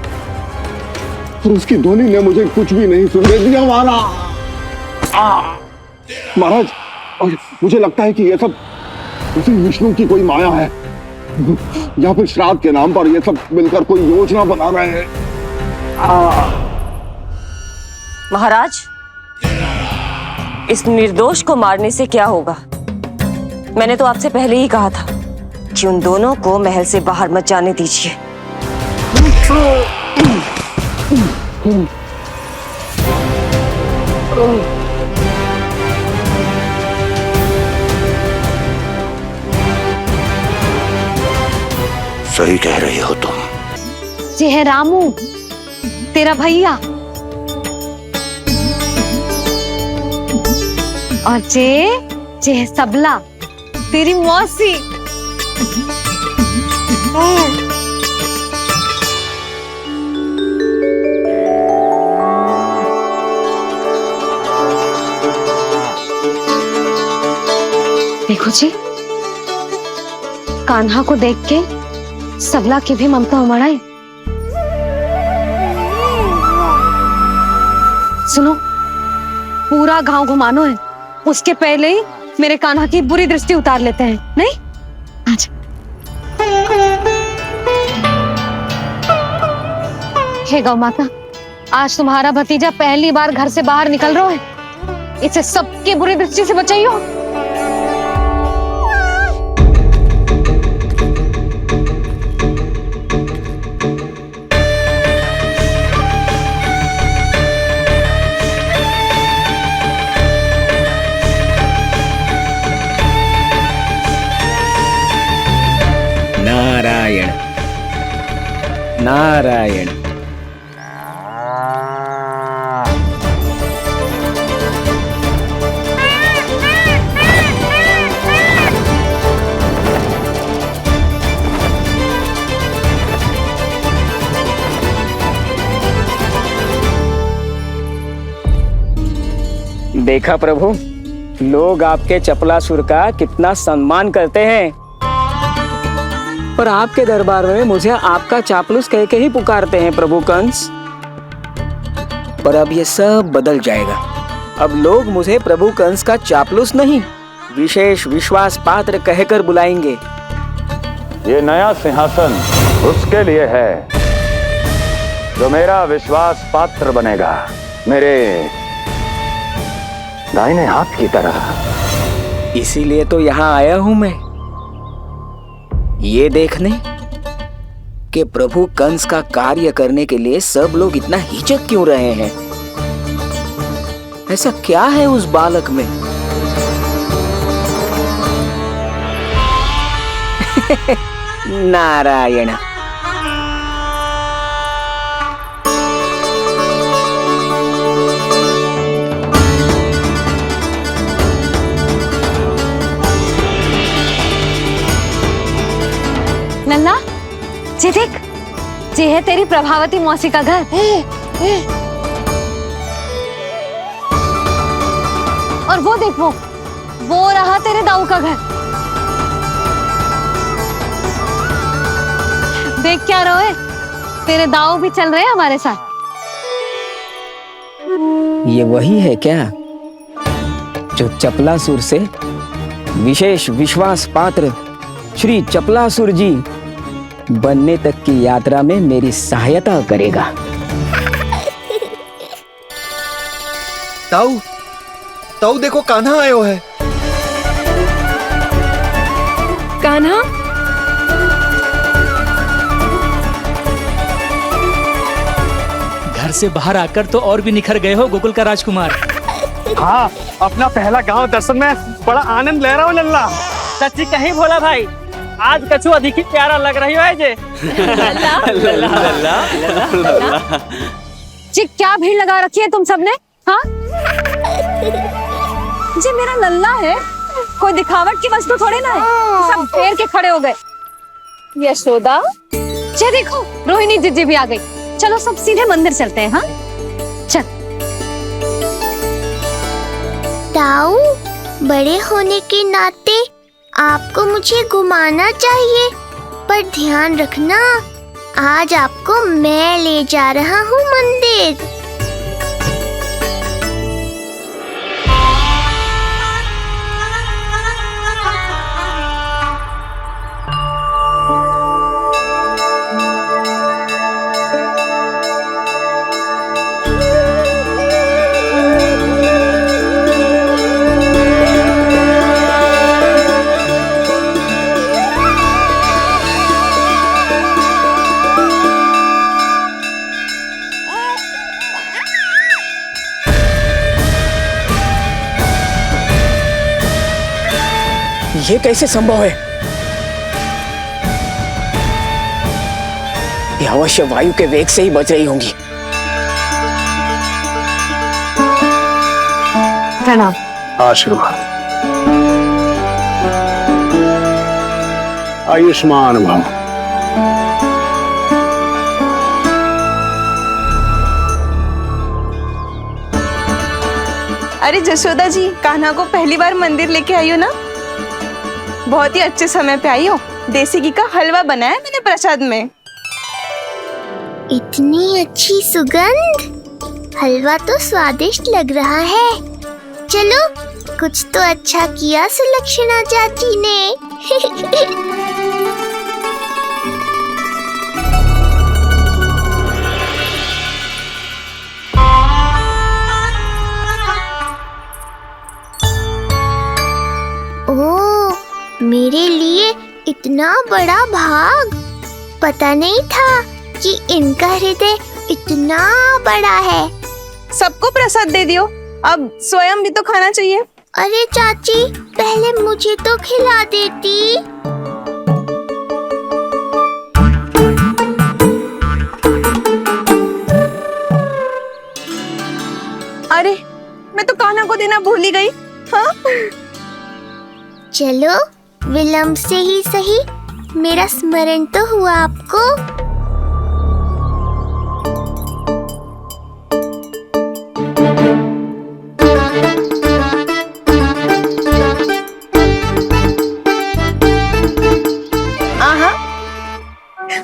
और उसकी ध्वनि ने मुझे कुछ भी नहीं सुनने दिया। महाराज, और मुझे लगता है कि यह सब उसी विष्णु की कोई माया है, या फिर श्राद्ध के नाम पर ये सब मिलकर कोई योजना बना रहे हैं। महाराज, इस निर्दोष को मारने से क्या होगा? मैंने तो आपसे पहले ही कहा था कि उन दोनों को महल से बाहर मत जाने दीजिए। सही कह रही हो तुम। ये है रामू, तेरा भैया, और ये है सबला, तेरी मौसी। देखो जी, कान्हा को देख के सबला की भी ममता उमड़ आई। सुनो, पूरा गांव घुमानो है, उसके पहले ही मेरे कान्हा की बुरी दृष्टि उतार लेते हैं, नहीं? अच्छा। हे गौ माता, आज तुम्हारा भतीजा पहली बार घर से बाहर निकल रहा है, इसे सबकी बुरी दृष्टि से बचाइयो। नारायण नारायण। देखा प्रभु, लोग आपके चपलासुर का कितना सम्मान करते हैं, और आपके दरबार में मुझे आपका चापलूस कह के ही पुकारते हैं प्रभु कंस। पर अब ये सब बदल जाएगा। अब लोग मुझे प्रभु कंस का चापलूस नहीं, विशेष विश्वास पात्र कहकर बुलाएंगे। ये नया सिंहासन उसके लिए है जो मेरा विश्वास पात्र बनेगा, मेरे दाहिने हाथ की तरह। इसीलिए तो यहाँ आया हूं मैं, ये देखने कि प्रभु कंस का कार्य करने के लिए सब लोग इतना हिचक क्यों रहे हैं। ऐसा क्या है उस बालक में? नारायण। जी देख, ये है तेरी प्रभावती मौसी का घर। और वो देख, वो रहा तेरे दाऊ का घर। देख क्या रोए, तेरे दाऊ भी चल रहे हैं हमारे साथ। ये वही है क्या जो चपलासुर से विशेष विश्वास पात्र श्री चपलासुर जी बनने तक की यात्रा में मेरी सहायता करेगा? ताऊ, ताऊ देखो कान्हा आयो है। कान्हा, घर से बाहर आकर तो और भी निखर गए हो गोकुल का राजकुमार। हाँ, अपना पहला गांव दर्शन में बड़ा आनंद ले रहा हूँ लल्ला। सच्ची कहीं भोला भाई, आज कछु अधिक ही प्यारा लग रही है जे। जी क्या भीड़ लगा रखी है तुम सबने? हाँ जी, मेरा लल्ला है, कोई दिखावट की वस्तु थोड़ी ना है। सब फेर के खड़े हो गए। यशोदा, ये देखो रोहिणी जीजी भी आ गई। चलो सब सीधे मंदिर चलते हैं। हाँ चल। ताऊ, बड़े होने के नाते आपको मुझे घुमाना चाहिए, पर ध्यान रखना आज आपको मैं ले जा रहा हूँ मंदिर। ये कैसे संभव है? ये अवश्य वायु के वेग से ही बच रही होंगी। प्रणाम। आशीर्वाद। आयुष्मान भव। अरे जशोदा जी, कान्हा को पहली बार मंदिर लेके आई हो ना? बहुत ही अच्छे समय पे आई हो। देसी घी का हलवा बनाया मैंने प्रसाद में। इतनी अच्छी सुगंध, हलवा तो स्वादिष्ट लग रहा है। चलो, कुछ तो अच्छा किया सुलक्षणा चाची ने। ओह, मेरे लिए इतना बड़ा भाग। पता नहीं था कि इनका हृदय इतना बड़ा है। सबको प्रसाद दे दियो, अब स्वयं भी तो खाना चाहिए। अरे चाची, पहले मुझे तो खिला देती। अरे, मैं तो कान्हा को देना भूल ही गई। हाँ? चलो, विलंब से ही सही, मेरा स्मरण तो हुआ आपको।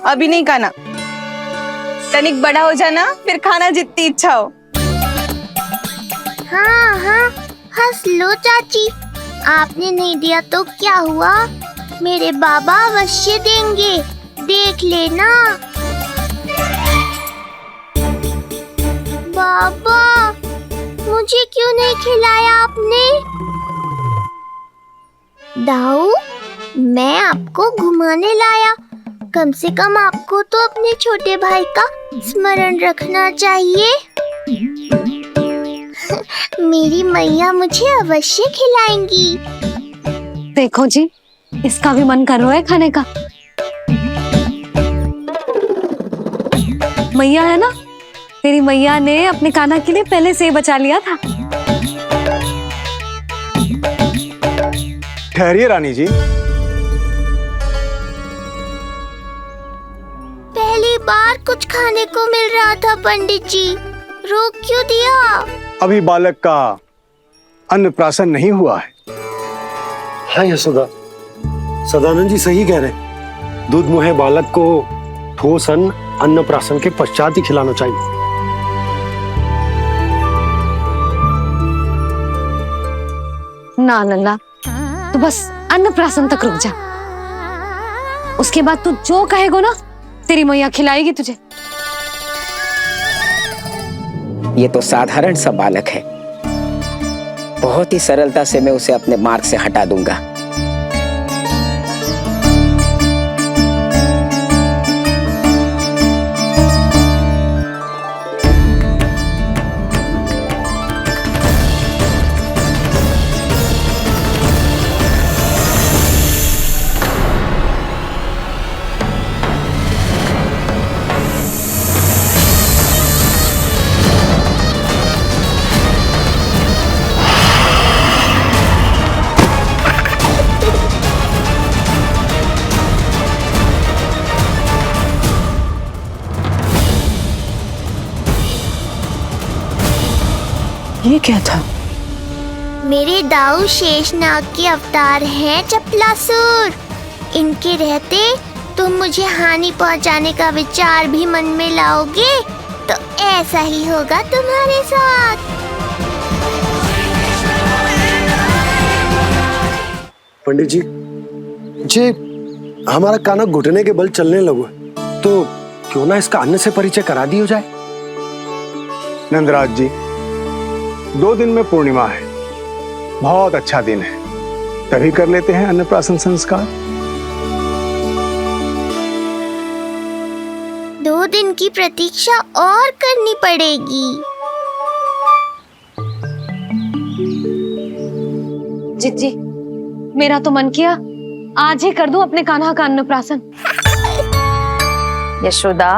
अभी नहीं खाना, तनिक बड़ा हो जाना, फिर खाना जितनी इच्छा हो। हाँ हाँ, हंस लो चाची। आपने नहीं दिया तो क्या हुआ, मेरे बाबा अवश्य देंगे, देख लेना। बाबा, मुझे क्यों नहीं खिलाया आपने? दाऊ, मैं आपको घुमाने लाया, कम से कम आपको तो अपने छोटे भाई का स्मरण रखना चाहिए। मेरी मैया मुझे अवश्य खिलाएंगी। देखो जी, इसका भी मन कर रहा है खाने का। मैया है ना, तेरी मैया ने अपने कान्हा के लिए पहले से ही बचा लिया था। ठहरिए रानी जी, कुछ खाने को मिल रहा था पंडित जी, रोक क्यों दिया? अभी बालक का अन्नप्राशन नहीं हुआ है। हाँ यशोदा, सदानंद जी सही कह रहे। दूध मुहे बालक को ठोस अन्न अन्नप्राशन के पश्चात ही खिलाना चाहिए। ना लल्ला, तू बस अन्नप्राशन तक रुक जा। उसके बाद तू जो कहेगो ना, तेरी मैया खिलाएगी तुझे। ये तो साधारण सा बालक है, बहुत ही सरलता से मैं उसे अपने मार्ग से हटा दूंगा। ये क्या था? मेरे दाऊ शेषनाग के अवतार हैं चपलासुर। इनके रहते तुम मुझे हानि पहुंचाने का विचार भी मन में लाओगे तो ऐसा ही होगा तुम्हारे साथ। पंडित जी, जे हमारा काना घुटने के बल चलने लगो तो क्यों ना इसका अन्न से परिचय करा दिया जाए। नंदराज जी, 2 दिन में पूर्णिमा है, बहुत अच्छा दिन है, तभी कर लेते हैं अन्नप्राशन संस्कार। 2 दिन की प्रतीक्षा और करनी पड़ेगी। जिज्जी, मेरा तो मन किया आज ही कर दूं अपने कान्हा का अन्नप्राशन। यशोदा,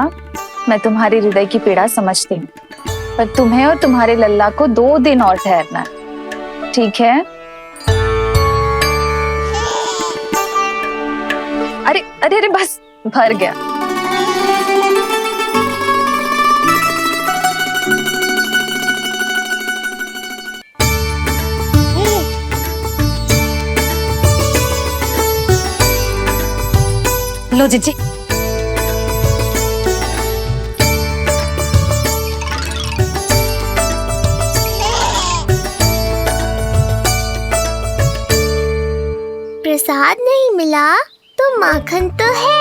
मैं तुम्हारी हृदय की पीड़ा समझती हूँ, पर तुम्हें और तुम्हारे लल्ला को 2 दिन और ठहरना है, ठीक है? अरे अरे अरे, बस भर गया। लो जिज्जी। प्रसाद नहीं मिला तो माखन तो है।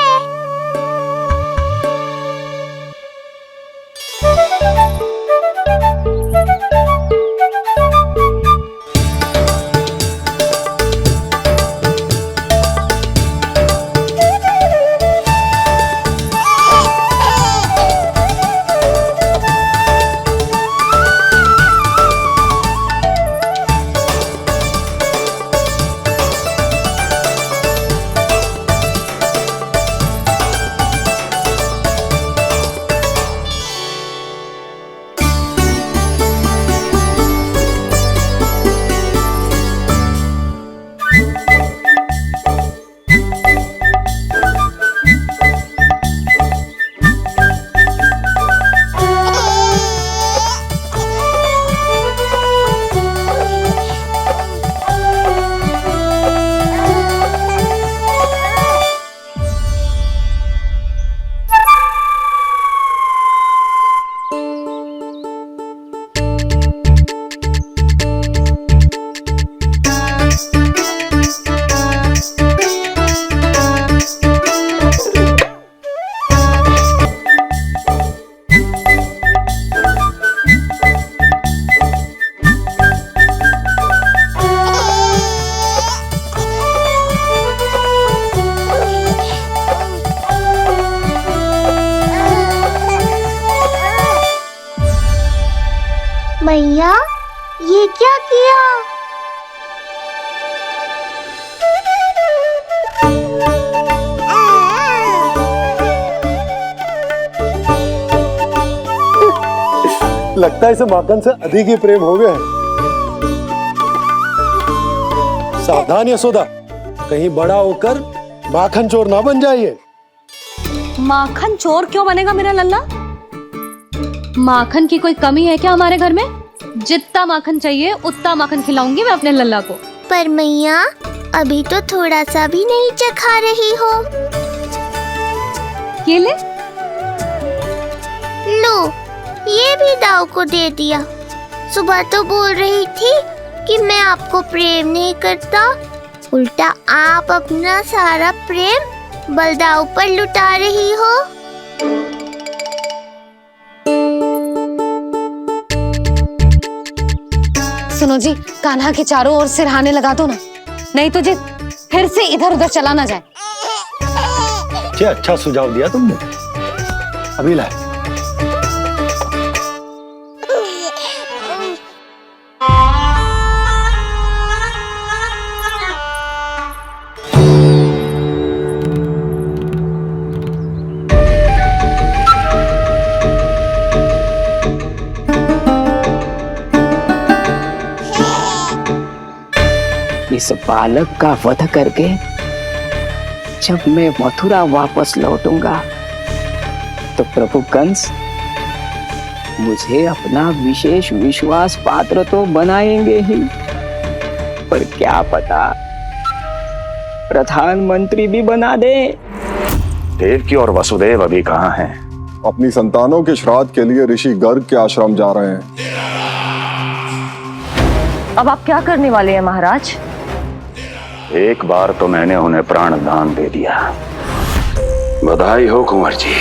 मैया, ये क्या किया? लगता है इसे माखन से अधिक ही प्रेम हो गया है। सावधान यशोदा, कहीं बड़ा होकर माखन चोर ना बन जाइए। माखन चोर क्यों बनेगा मेरा लल्ला? माखन की कोई कमी है क्या हमारे घर में? जितना माखन चाहिए उतना माखन खिलाऊंगी मैं अपने लल्ला को। पर मैया अभी तो थोड़ा सा भी नहीं चखा रही हो। ये ले। लो, ये भी दाऊ को दे दिया। सुबह तो बोल रही थी कि मैं आपको प्रेम नहीं करता, उल्टा आप अपना सारा प्रेम बलदाऊ पर लुटा रही हो। सुनो जी, कान्हा के चारों ओर सिरहाने लगा दो ना, नहीं तो जी फिर से इधर उधर चला ना जाए। क्या अच्छा सुझाव दिया तुमने। अभी लाए। इस बालक का वध करके जब मैं मथुरा वापस लौटूंगा तो प्रभु कंस मुझे अपना विशेष विश्वास पात्र तो बनाएंगे ही, पर क्या पता प्रधानमंत्री भी बना दे। देवकी और वसुदेव अभी कहाँ हैं? अपनी संतानों के श्राद्ध के लिए ऋषि गर्ग के आश्रम जा रहे हैं। अब आप क्या करने वाले हैं महाराज? एक बार तो मैंने उन्हें प्राण दान दे दिया। बधाई हो कुंवर जी।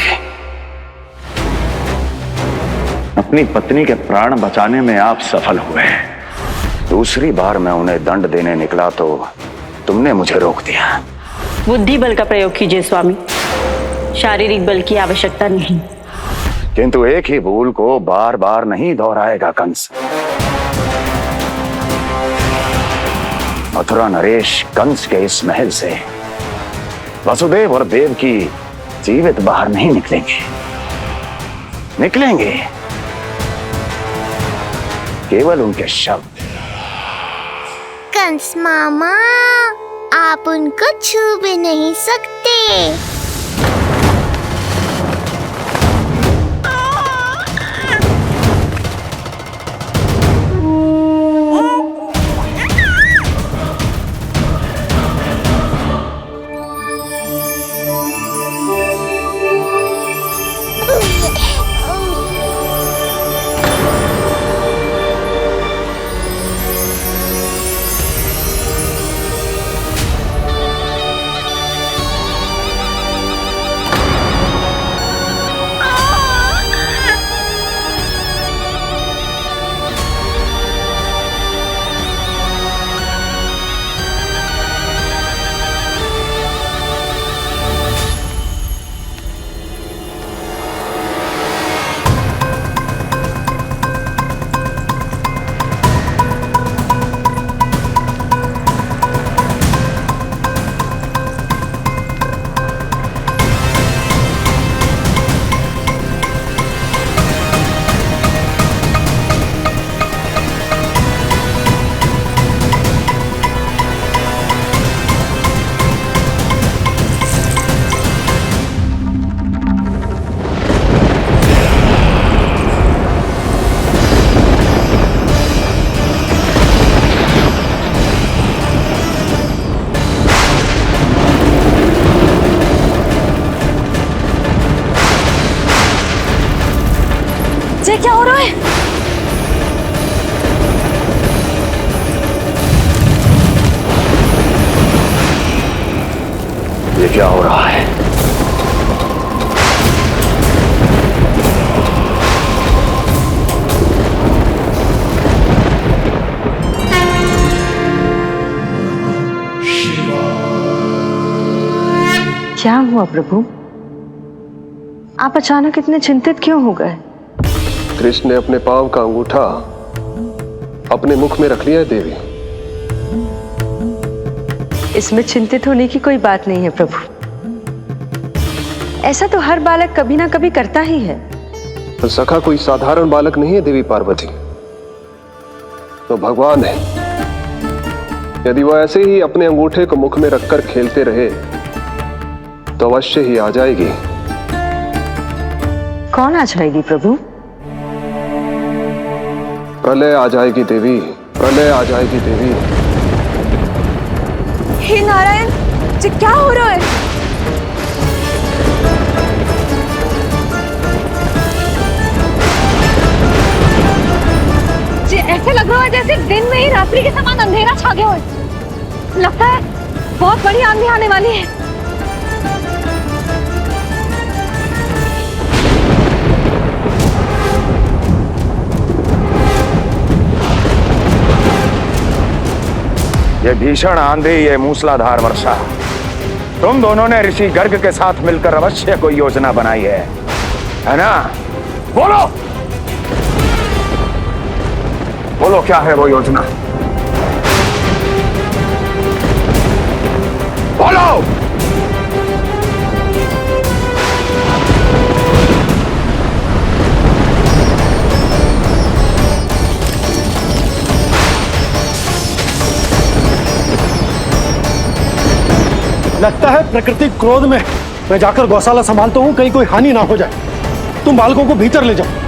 अपनी पत्नी के प्राण बचाने में आप सफल हुए। दूसरी बार मैं उन्हें दंड देने निकला तो तुमने मुझे रोक दिया। बुद्धि बल का प्रयोग कीजिए स्वामी, शारीरिक बल की आवश्यकता नहीं। किंतु एक ही भूल को बार बार नहीं दोहराएगा कंस। मथुरा नरेश कंस के इस महल से वसुदेव और देवकी जीवित बाहर नहीं निकलेंगे, केवल उनके शव। कंस मामा, आप उनको छू भी नहीं सकते। ये क्या हो रहा है? ये क्या हो रहा है? क्या हुआ प्रभु? आप अचानक इतने चिंतित क्यों हो गए? कृष्ण ने अपने पांव का अंगूठा अपने मुख में रख लिया है देवी। इसमें चिंतित होने की कोई बात नहीं है प्रभु। ऐसा तो हर बालक कभी ना कभी करता ही है। पर सखा कोई साधारण बालक नहीं है देवी पार्वती, तो भगवान है। यदि वह ऐसे ही अपने अंगूठे को मुख में रखकर खेलते रहे तो अवश्य ही आ जाएगी कौन आ जाएगी प्रभु? प्रलय आ जाएगी देवी, प्रलय आ जाएगी देवी। हे नारायण जी, क्या हो रहा है? जी ऐसे लग रहा है जैसे दिन में ही रात्रि के समान अंधेरा छा गया हो। लगता है बहुत बड़ी आंधी आने वाली है। ये भीषण आंधी, ये मूसलाधार वर्षा, तुम दोनों ने ऋषि गर्ग के साथ मिलकर अवश्य कोई योजना बनाई है ना? बोलो बोलो, क्या है वो योजना? बोलो। लगता है प्रकृति क्रोध में। मैं जाकर गौशाला संभालता हूँ, कहीं कोई हानि ना हो जाए। तुम बालकों को भीतर ले जाओ।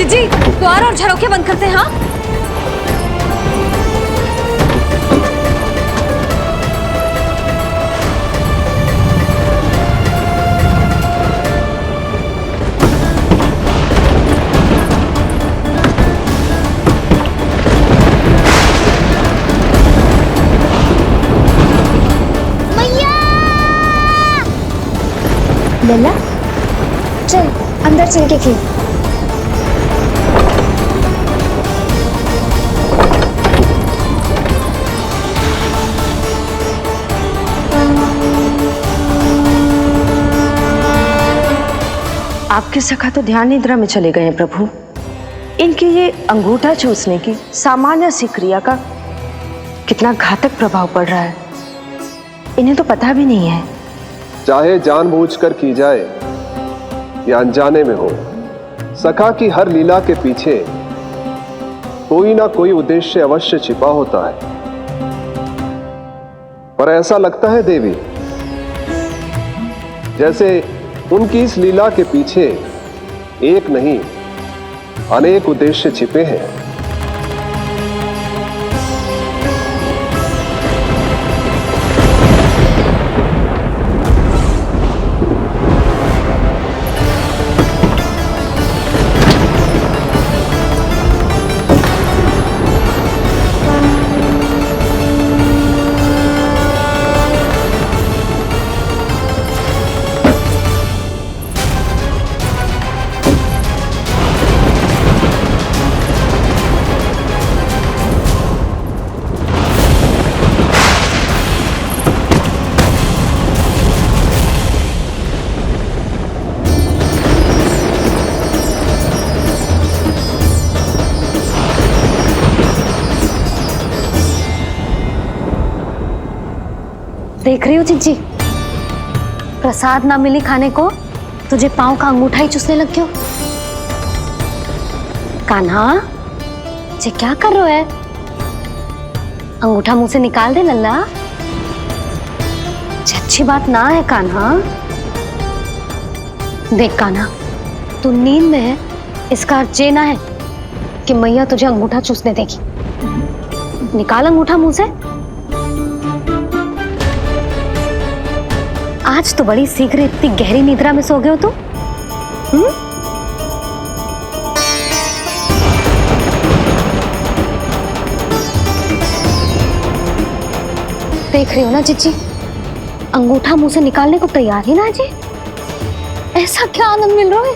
जी द्वार और झरोखे बंद करते हैं। हाँ लल्ला चल अंदर चल के खेल। आपके सखा तो ध्यान निद्रा में चले गए हैं प्रभु। इनके ये अंगूठा चूसने की सामान्य सी क्रिया का कितना घातक प्रभाव पड़ रहा है, इन्हें तो पता भी नहीं है। चाहे जानबूझकर की जाए या अनजाने में हो, सखा की हर लीला के पीछे कोई ना कोई उद्देश्य अवश्य छिपा होता है। पर ऐसा लगता है देवी, जैसे उनकी इस लीला के पीछे एक नहीं अनेक उद्देश्य छिपे हैं। देख रही हो चिज्जी, प्रसाद ना मिली खाने को, तुझे पांव का अंगूठा ही चूसने लग गयो। कान्हा ये क्या कर रहे है? अंगूठा मुंह से निकाल दे लल्ला। अच्छी बात ना है कान्हा। देख कान्हा, तू नींद में है, इसका अर्थ ये ना है कि मैया तुझे अंगूठा चूसने देगी। निकाल अंगूठा मुंह से। आज तो बड़ी शीघ्र इतनी गहरी निद्रा में सो गए हो तुम। देख रही हो ना चिच्ची, अंगूठा मुंह से निकालने को तैयार ही ना है जी। ऐसा क्या आनंद मिल रहा है?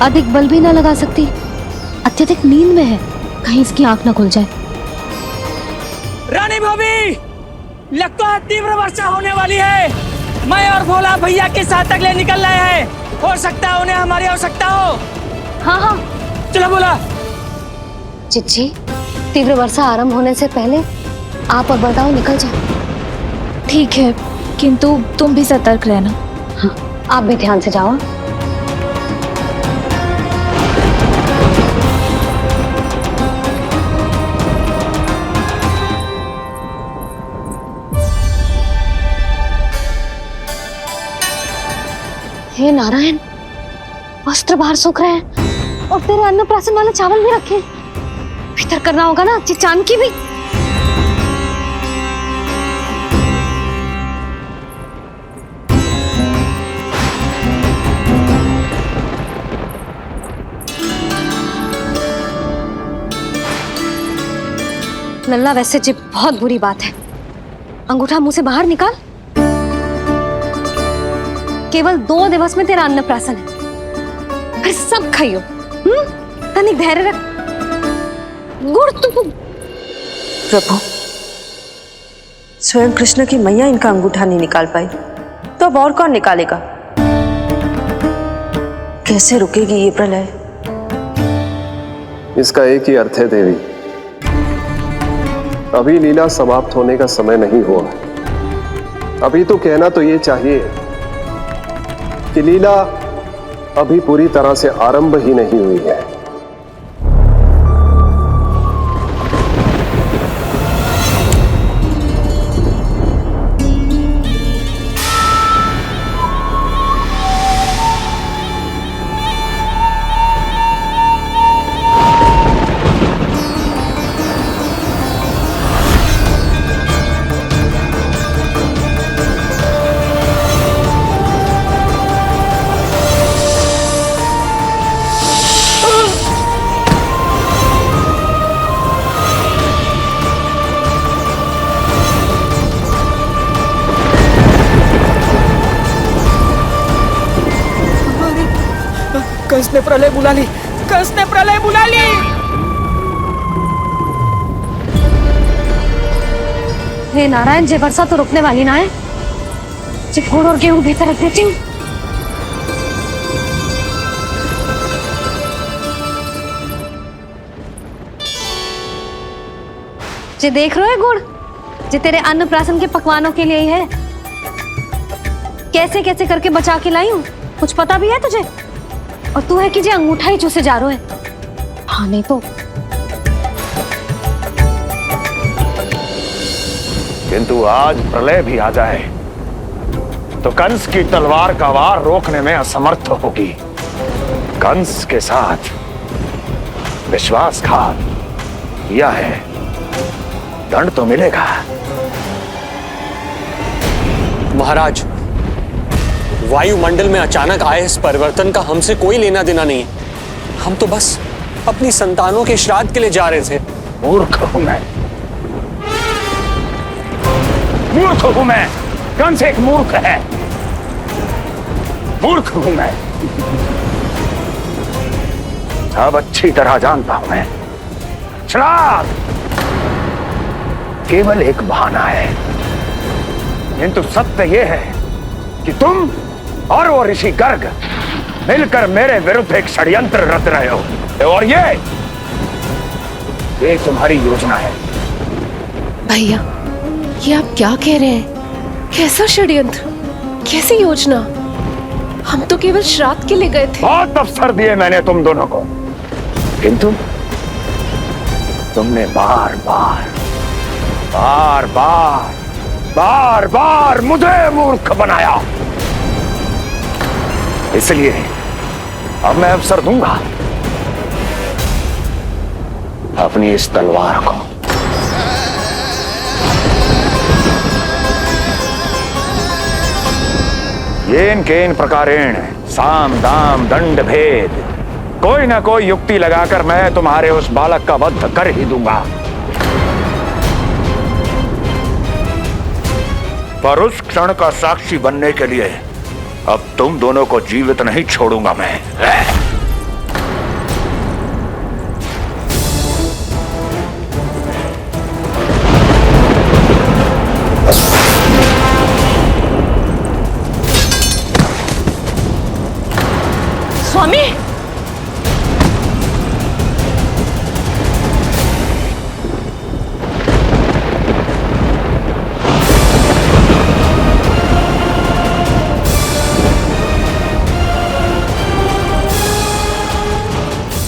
अधिक बल भी ना लगा सकती, अत्यधिक नींद में है, कहीं इसकी आंख ना खुल जाए। रानी भाभी, लगता है तीव्र वर्षा होने वाली है। मैं और भोला भैया के साथ अगले निकल रहे हैं। हो सकता है उन्हें हमारी आवश्यकता हो। हाँ हाँ चलो बोला। चिच्ची, तीव्र वर्षा आरंभ होने से पहले आप और बरदाऊ निकल जाओ। ठीक है, किंतु तुम भी सतर्क रहना। हाँ, आप भी ध्यान से जाओ। हे नारायण, वस्त्र बाहर सूख रहे हैं और तेरे अन्नप्राशन वाले चावल भी रखे हैं। भीतर करना होगा ना चांद की भी। लल्ला वैसे जी बहुत बुरी बात है, अंगूठा मुंह से बाहर निकाल। केवल 2 दिवस में तेरा अन्नप्राशन है, फिर सब खाइयो। तनिक धैर्य रख। गुड़ तू। प्रभु, स्वयं कृष्ण की मैया इनका अंगूठा नहीं निकाल पाई, तो अब और कौन निकालेगा? कैसे रुकेगी ये प्रलय? इसका एक ही अर्थ है देवी, अभी लीला समाप्त होने का समय नहीं हुआ। अभी तो कहना तो ये चाहिए कि लीला अभी पूरी तरह से आरंभ ही नहीं हुई है। कंस ने प्रलय बुला ली, कंस ने प्रलय बुला ली। हे नारायण, जे वर्षा तो रुकने वाली ना है। जे गुड़ और गेहूं भीतर रख देती हूँ। जे देख रहे हो गुड़, जे तेरे अन्नप्राशन के पकवानों के लिए ही है। कैसे कैसे करके बचा के लाई हूँ, कुछ पता भी है तुझे? और तू है कि जे अंगूठा ही चूसे जा रहा है। हाँ नहीं तो। किंतु आज प्रलय भी आ जाए तो कंस की तलवार का वार रोकने में असमर्थ होगी। कंस के साथ विश्वासघात किया है, दंड तो मिलेगा। महाराज, वायुमंडल में अचानक आए इस परिवर्तन का हमसे कोई लेना देना नहीं है। हम तो बस अपनी संतानों के श्राद्ध के लिए जा रहे थे। मूर्ख हूं मैं, मूर्ख हूं मैं। कंस एक मूर्ख है, मूर्ख हूं मैं। अब अच्छी तरह जानता हूं मैं, श्राद्ध केवल एक बहाना है। किंतु सत्य यह है कि तुम और वो ऋषि गर्ग मिलकर मेरे विरुद्ध एक षड्यंत्र रच रहे हो, और ये तुम्हारी योजना है। भैया, ये आप क्या कह रहे हैं? कैसा षड्यंत्र, कैसी योजना? हम तो केवल श्राद्ध के लिए गए थे। बहुत अवसर दिए मैंने तुम दोनों को, किंतु तुमने बार बार बार बार बार बार मुझे मूर्ख बनाया। इसलिए अब मैं अवसर दूंगा अपनी इस तलवार को। येन केन प्रकारेण साम दाम दंड भेद, कोई ना कोई युक्ति लगाकर मैं तुम्हारे उस बालक का वध कर ही दूंगा। पर उस क्षण का साक्षी बनने के लिए अब तुम दोनों को जीवित नहीं छोड़ूंगा मैं। स्वामी,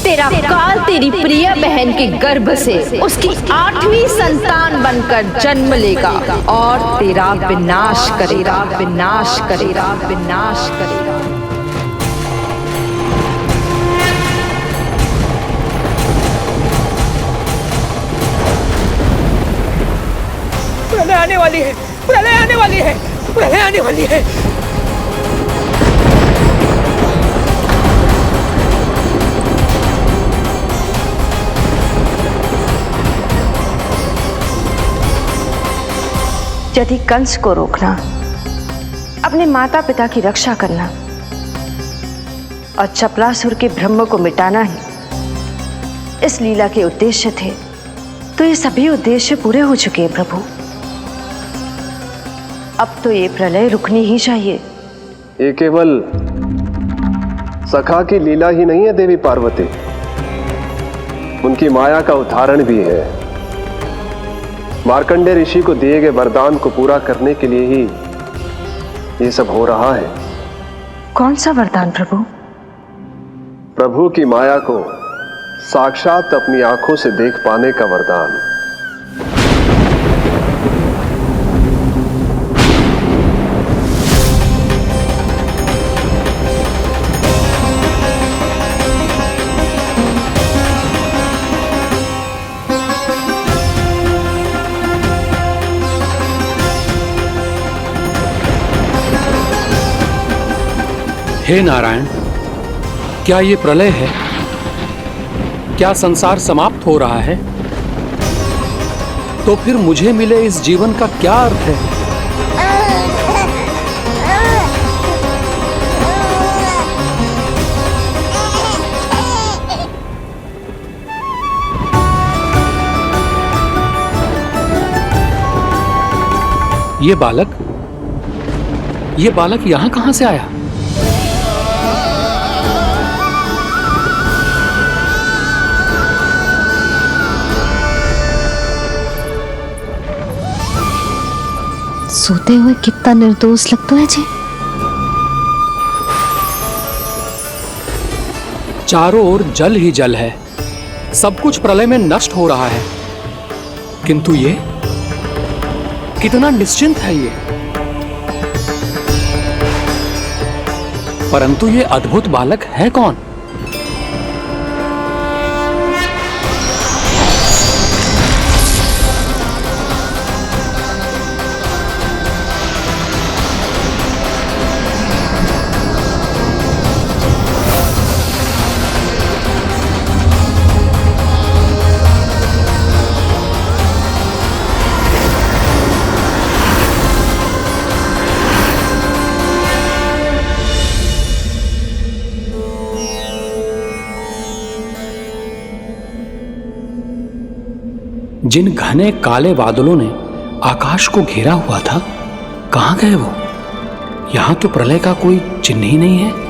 तेरा काल तेरी प्रिय बहन के गर्भ से उसकी 8वीं संतान बनकर जन्म लेगा और तेरा विनाश करेगा, विनाश करेगा, विनाश करेगा। प्रलय आने वाली है, प्रलय आने वाली है, प्रलय आने वाली है। यदि कंस को रोकना, अपने माता पिता की रक्षा करना और चपलासुर के ब्रह्म को मिटाना ही इस लीला के उद्देश्य थे, तो ये सभी उद्देश्य पूरे हो चुके हैं प्रभु। अब तो ये प्रलय रुकनी ही चाहिए। ये केवल सखा की लीला ही नहीं है देवी पार्वती, उनकी माया का उदाहरण भी है। मार्कंडेय ऋषि को दिए गए वरदान को पूरा करने के लिए ही ये सब हो रहा है। कौन सा वरदान प्रभु? प्रभु की माया को साक्षात अपनी आंखों से देख पाने का वरदान। हे नारायण, क्या ये प्रलय है? क्या संसार समाप्त हो रहा है? तो फिर मुझे मिले इस जीवन का क्या अर्थ है? ये बालक यहां कहां से आया? सोते हुए कितना निर्दोष लगता है जी। चारों ओर जल ही जल है, सब कुछ प्रलय में नष्ट हो रहा है, किंतु ये कितना निश्चिंत है ये। परंतु ये अद्भुत बालक है कौन? जिन घने काले बादलों ने आकाश को घेरा हुआ था, कहां गए वो? यहां तो प्रलय का कोई चिन्ह ही नहीं है।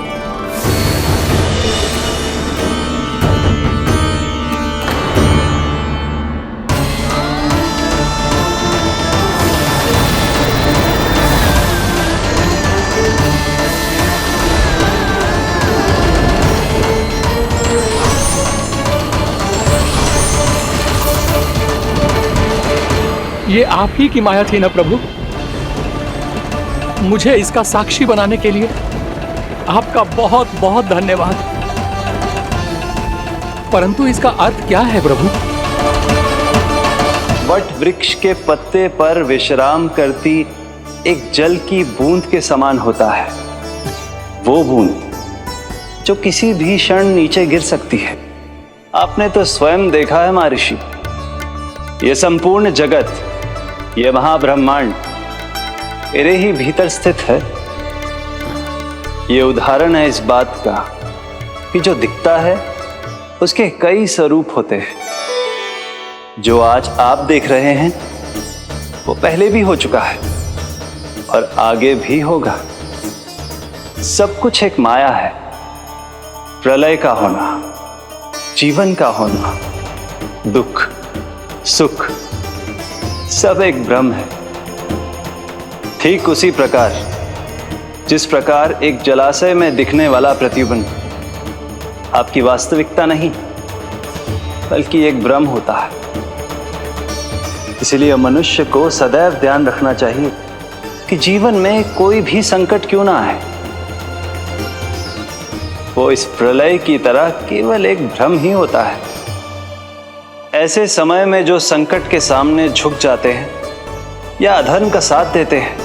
ये आप ही की माया थी ना प्रभु? मुझे इसका साक्षी बनाने के लिए आपका बहुत बहुत धन्यवाद। परंतु इसका अर्थ क्या है प्रभु? वट वृक्ष के पत्ते पर विश्राम करती एक जल की बूंद के समान होता है। वो बूंद जो किसी भी क्षण नीचे गिर सकती है। आपने तो स्वयं देखा है महर्षि, ये संपूर्ण जगत, ये महाब्रह्मांड मेरे ही भीतर स्थित है। ये उदाहरण है इस बात का कि जो दिखता है उसके कई स्वरूप होते हैं। जो आज आप देख रहे हैं वो पहले भी हो चुका है और आगे भी होगा। सब कुछ एक माया है। प्रलय का होना, जीवन का होना, दुख, सुख, सब एक भ्रम है। ठीक उसी प्रकार जिस प्रकार एक जलाशय में दिखने वाला प्रतिबिंब आपकी वास्तविकता नहीं बल्कि एक भ्रम होता है। इसलिए मनुष्य को सदैव ध्यान रखना चाहिए कि जीवन में कोई भी संकट क्यों ना आए, वो इस प्रलय की तरह केवल एक भ्रम ही होता है। ऐसे समय में जो संकट के सामने झुक जाते हैं या अधर्म का साथ देते हैं,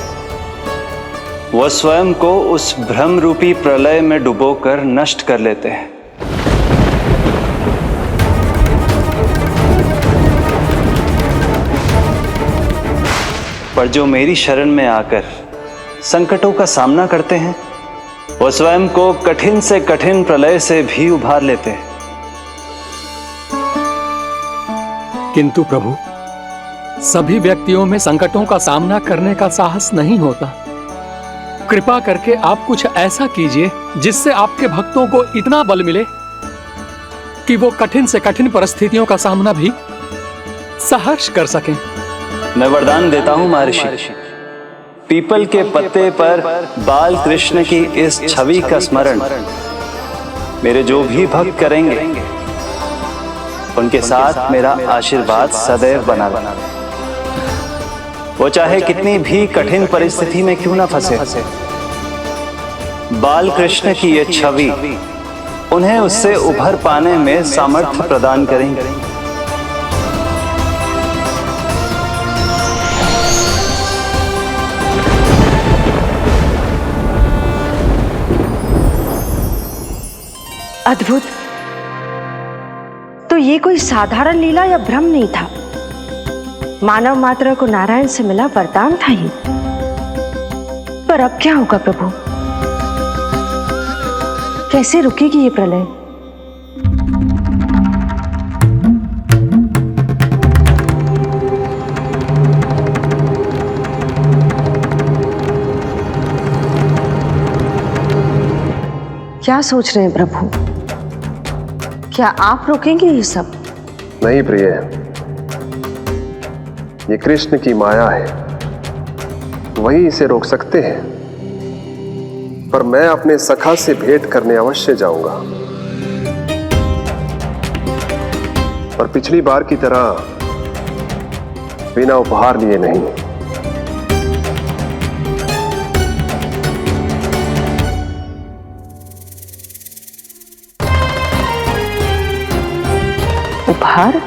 वो स्वयं को उस भ्रम रूपी प्रलय में डुबोकर नष्ट कर लेते हैं। पर जो मेरी शरण में आकर संकटों का सामना करते हैं, वो स्वयं को कठिन से कठिन प्रलय से भी उभार लेते हैं। किंतु प्रभु, सभी व्यक्तियों में संकटों का सामना करने का साहस नहीं होता। कृपा करके आप कुछ ऐसा कीजिए जिससे आपके भक्तों को इतना बल मिले कि वो कठिन से कठिन परिस्थितियों का सामना भी सहर्ष कर सकें। मैं वरदान देता हूं महर्षि, पीपल के पत्ते पर बाल कृष्ण की इस छवि का स्मरण मेरे जो भी भक्त करेंगे, उनके साथ मेरा आशीर्वाद सदैव बना रहे। वो चाहे कितनी भी कठिन परिस्थिति में क्यों ना फंसे, बाल कृष्ण की ये छवि उन्हें उससे उभर पाने में सामर्थ्य प्रदान करेंगे। अद्भुत। तो ये कोई साधारण लीला या भ्रम नहीं था, मानव मात्र को नारायण से मिला वरदान था ये। पर अब क्या होगा प्रभु? कैसे रुकेगी ये प्रलय? क्या सोच रहे हैं प्रभु? क्या आप रोकेंगे ये सब? नहीं प्रिय, ये कृष्ण की माया है, वही इसे रोक सकते हैं। पर मैं अपने सखा से भेंट करने अवश्य जाऊंगा। पर पिछली बार की तरह बिना उपहार लिए नहीं। उपहार?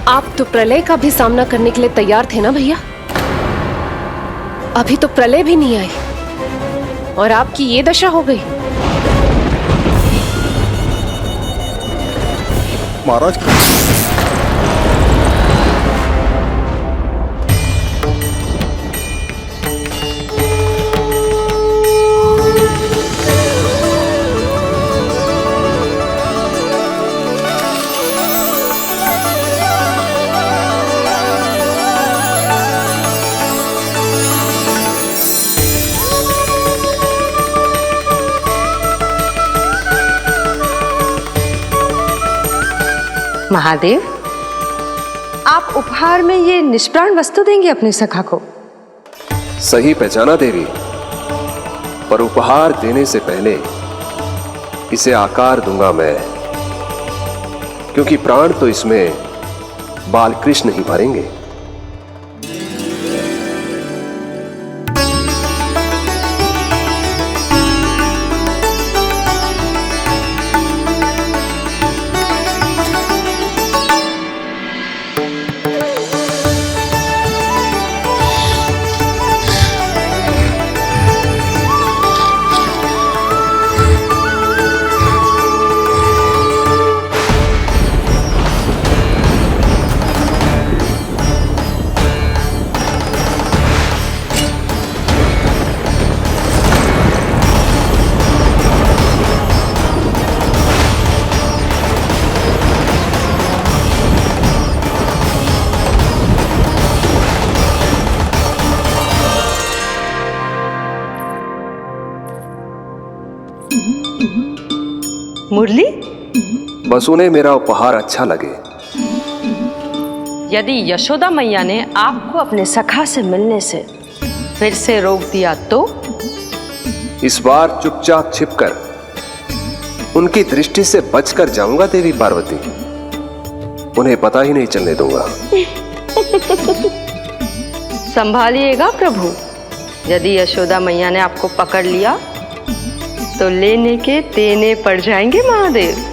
आप तो प्रलय का भी सामना करने के लिए तैयार थे ना भैया? अभी तो प्रलय भी नहीं आई और आपकी ये दशा हो गई। महाराज, महादेव, आप उपहार में ये निष्प्राण वस्तु देंगे अपने सखा को? सही पहचाना देवी, पर उपहार देने से पहले इसे आकार दूंगा मैं, क्योंकि प्राण तो इसमें बाल कृष्ण ही भरेंगे। मुरली? बस उन्हें मेरा उपहार अच्छा लगे। यदि यशोदा मैया ने आपको अपने सखा से मिलने से फिर से रोक दिया तो? इस बार चुपचाप छिपकर उनकी दृष्टि से बचकर जाऊंगा देवी पार्वती, उन्हें पता ही नहीं चलने दूंगा। संभालिएगा प्रभु, यदि यशोदा मैया ने आपको पकड़ लिया तो लेने के देने पड़ जाएंगे महादेव।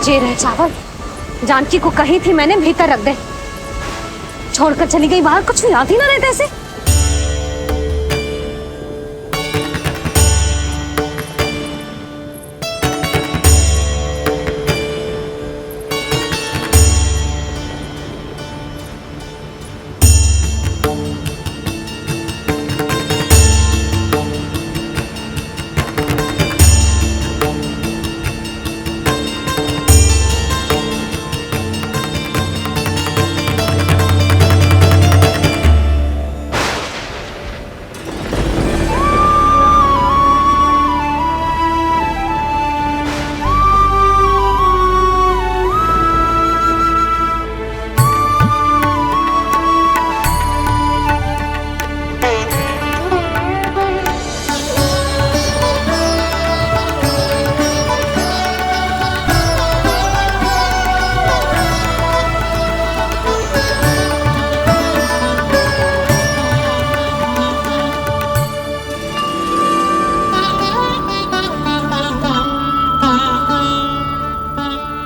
ये रहे चावल, जानकी को कही थी मैंने भीतर रख दे, छोड़कर चली गई बाहर, कुछ याद ही ना रहते ऐसे।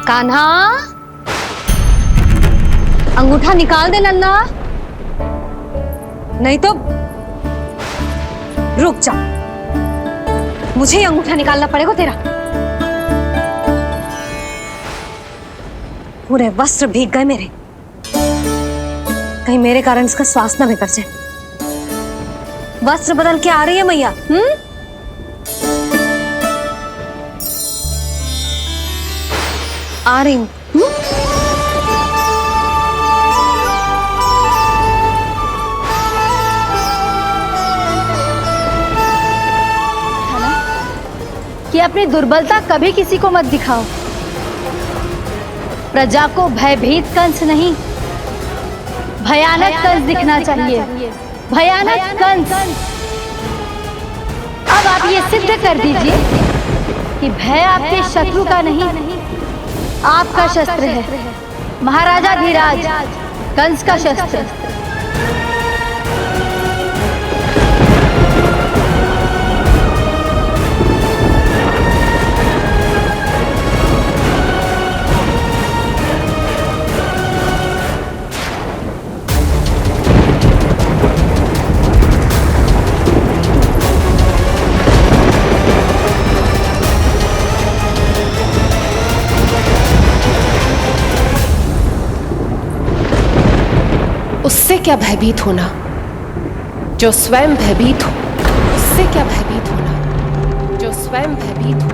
कान्हा, अंगूठा निकाल दे लल्ला, नहीं तो रुक जा, मुझे ही अंगूठा निकालना पड़ेगा तेरा। पूरे वस्त्र भीग गए मेरे, कहीं मेरे कारण इसका श्वास ना बिगड़ जाए। वस्त्र बदल के आ रही है मैया। आ रही हूं। कि अपनी दुर्बलता कभी किसी को मत दिखाओ। प्रजा को भयभीत कंस नहीं, भयानक कंस दिखना चाहिए, भयानक कंस। अब आप ये सिद्ध कर दीजिए कि भय आपके शत्रु का नहीं, आपका शस्त्र है, महाराजा धीराज, कंस का शस्त्र। उससे क्या भयभीत होना, जो स्वयं भयभीत हो। उससे क्या भयभीत होना, जो स्वयं भयभीत हो।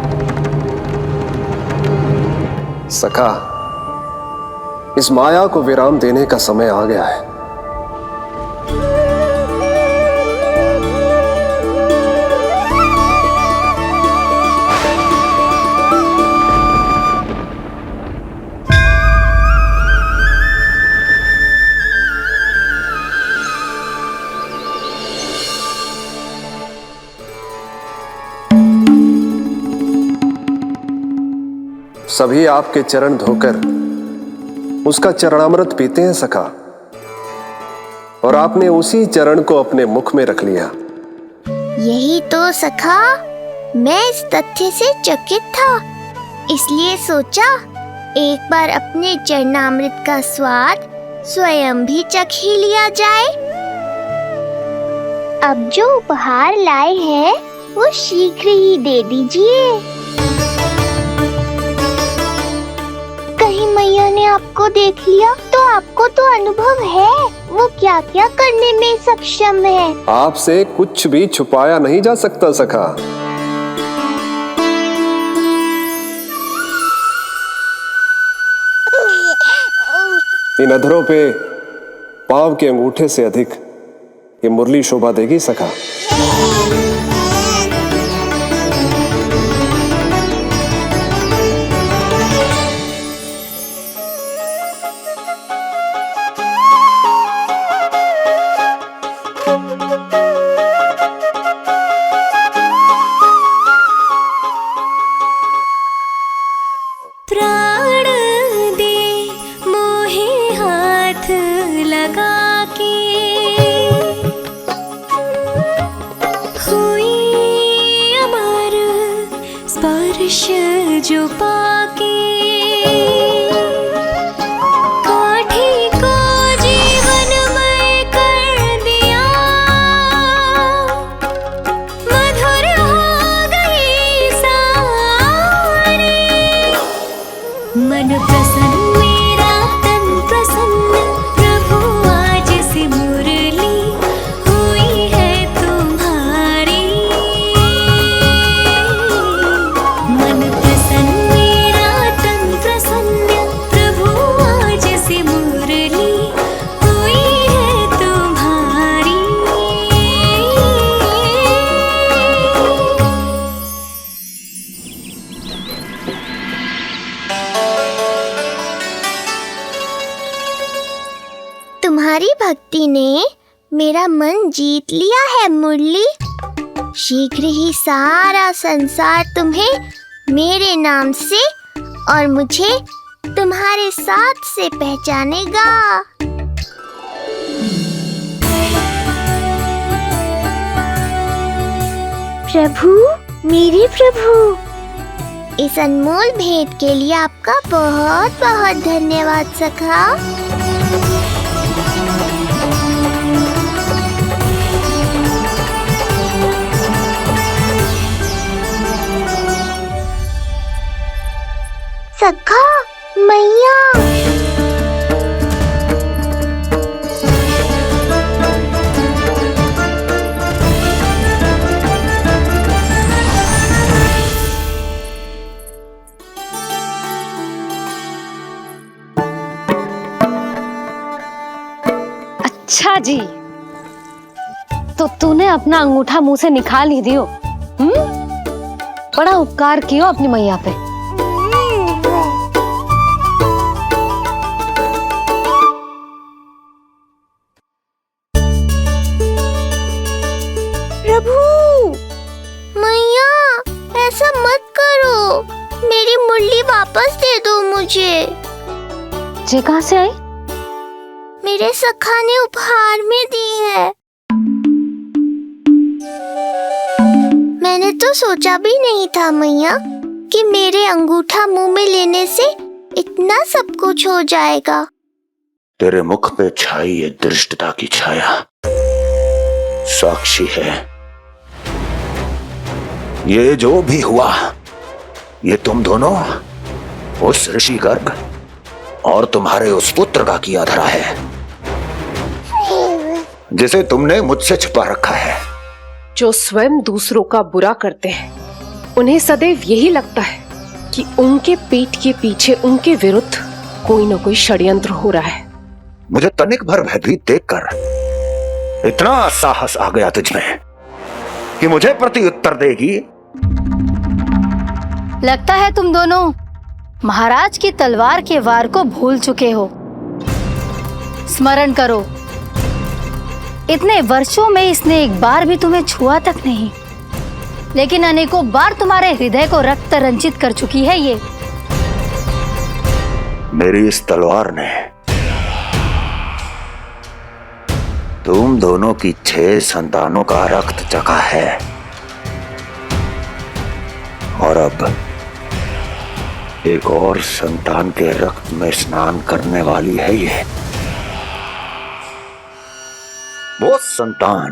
सखा, इस माया को विराम देने का समय आ गया है। सभी आपके चरण धोकर उसका चरणामृत पीते हैं सखा, और आपने उसी चरण को अपने मुख में रख लिया। यही तो सखा, मैं इस तथ्य से चकित था, इसलिए सोचा एक बार अपने चरणामृत का स्वाद स्वयं भी चख ही लिया जाए। अब जो उपहार लाए हैं वो शीघ्र ही दे दीजिए। कहीं मैया ने आपको देख लिया तो आपको तो अनुभव है वो क्या क्या करने में सक्षम है। आपसे कुछ भी छुपाया नहीं जा सकता सखा। इन अधरों पे पांव के अंगूठे से अधिक ये मुरली शोभा देगी सखा। प्राण दे मोहे हाथ लगा के, हुई अमर स्पर्श जो पाके, काठी को जीवनमय कर दिया, मधुर हो गई सारी। मन प्रसन्न मेरा तन प्रसन्न, प्रभु आज से मुरली हुई है तुम्हारी। मन प्रसन्न मेरा तन प्रसन्न, प्रभु आज से मुरली हुई है तुम्हारी। तुम्हारी भक्ति ने मेरा मन जीत लिया है मुरली। शीघ्र ही सारा संसार तुम्हें मेरे नाम से और मुझे तुम्हारे साथ से पहचानेगा। प्रभु, मेरे प्रभु, इस अनमोल भेंट के लिए आपका बहुत बहुत धन्यवाद सखा। सखा, मैया, अच्छा जी, तो तूने अपना अंगूठा मुंह से निकाल ही दियो। बड़ा उपकार कियो अपनी मैया पे। प्रभु, मैया, ऐसा मत करो। मेरी मुरली वापस दे दो मुझे। ये कहाँ से आई? मेरे सखा ने उपहार में दी है। मैंने तो सोचा भी नहीं था मैया कि मेरे अंगूठा मुंह में लेने से इतना सब कुछ हो जाएगा। तेरे मुख पे छाई ये धृष्टता की छाया साक्षी है। ये जो भी हुआ, ये तुम दोनों, उस ऋषि गर्ग और तुम्हारे उस पुत्र का किया धरा है, जिसे तुमने मुझसे छुपा रखा है। जो स्वयं दूसरों का बुरा करते हैं, उन्हें सदैव यही लगता है कि उनके पीठ के पीछे उनके विरुद्ध कोई न कोई षड्यंत्र हो रहा है। मुझे तनिक भर भयभीत देखकर इतना साहस आ गया तुझमें कि मुझे प्रति उत्तर देगी। लगता है तुम दोनों महाराज की तलवार के वार को भूल चुके हो। स्मरण करो, इतने वर्षों में इसने एक बार भी तुम्हें छुआ तक नहीं, लेकिन अनेकों बार तुम्हारे हृदय को रक्त रंजित कर चुकी है ये। मेरी इस तलवार ने तुम दोनों की 6 संतानों का रक्त चखा है, और अब एक और संतान के रक्त में स्नान करने वाली है ये। वो संतान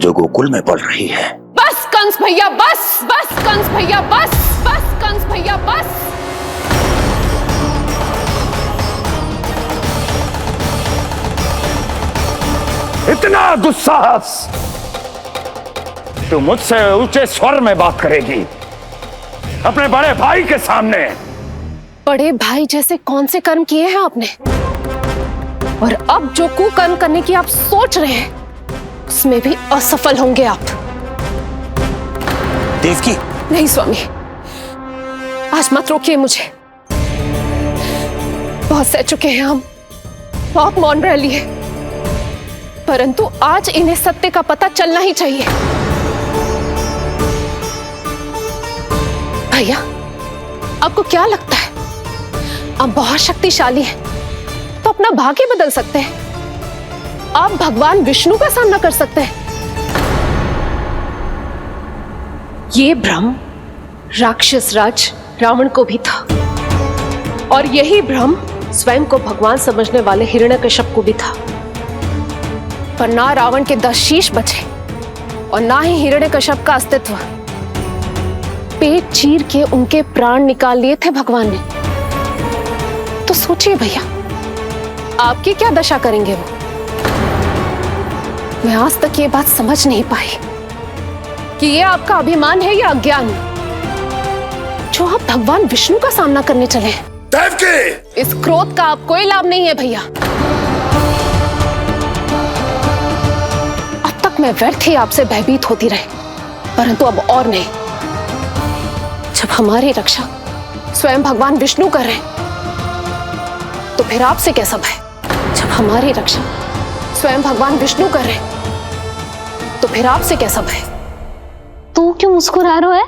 जो गोकुल में पल रही है। बस कंस भैया बस, बस कंस भैया बस, बस कंस भैया बस। इतना दुस्साहस, तू मुझसे ऊंचे स्वर में बात करेगी अपने बड़े भाई के सामने? बड़े भाई जैसे कौन से कर्म किए हैं आपने? और अब जो कुकर्म करने की आप सोच रहे हैं उसमें भी असफल होंगे आप। देवकी। नहीं स्वामी, आज मत रोकिए मुझे। बहुत सह चुके हैं हम, बहुत मौन रह लिए, परंतु आज इन्हें सत्य का पता चलना ही चाहिए। भैया, आपको क्या लगता है आप बहुत शक्तिशाली हैं तो अपना भाग्य बदल सकते हैं? आप भगवान विष्णु का सामना कर सकते हैं। ये भ्रम राक्षस राज रावण को भी था, और यही भ्रम स्वयं को भगवान समझने वाले हिरण्यकश्यप को भी था। पर ना रावण के 10 शीश बचे और ना ही हिरण्यकश्यप का अस्तित्व। पेट चीर के उनके प्राण निकाल लिए थे भगवान ने। तो सोचिए भैया, आपकी क्या दशा करेंगे वो? मैं आज तक ये बात समझ नहीं पाई कि ये आपका अभिमान है या अज्ञान, जो आप भगवान विष्णु का सामना करने चले हैं। देवकी! इस क्रोध का आप कोई लाभ नहीं है भैया। अब तक मैं व्यर्थ ही आपसे भयभीत होती रही, परंतु अब और नहीं। जब हमारी रक्षा स्वयं भगवान विष्णु कर रहे हैं तो फिर आपसे कैसा भय? जब हमारी रक्षा स्वयं भगवान विष्णु कर रहे हैं तो फिर आपसे कैसा भय? तू क्यों मुस्कुरा रहा है?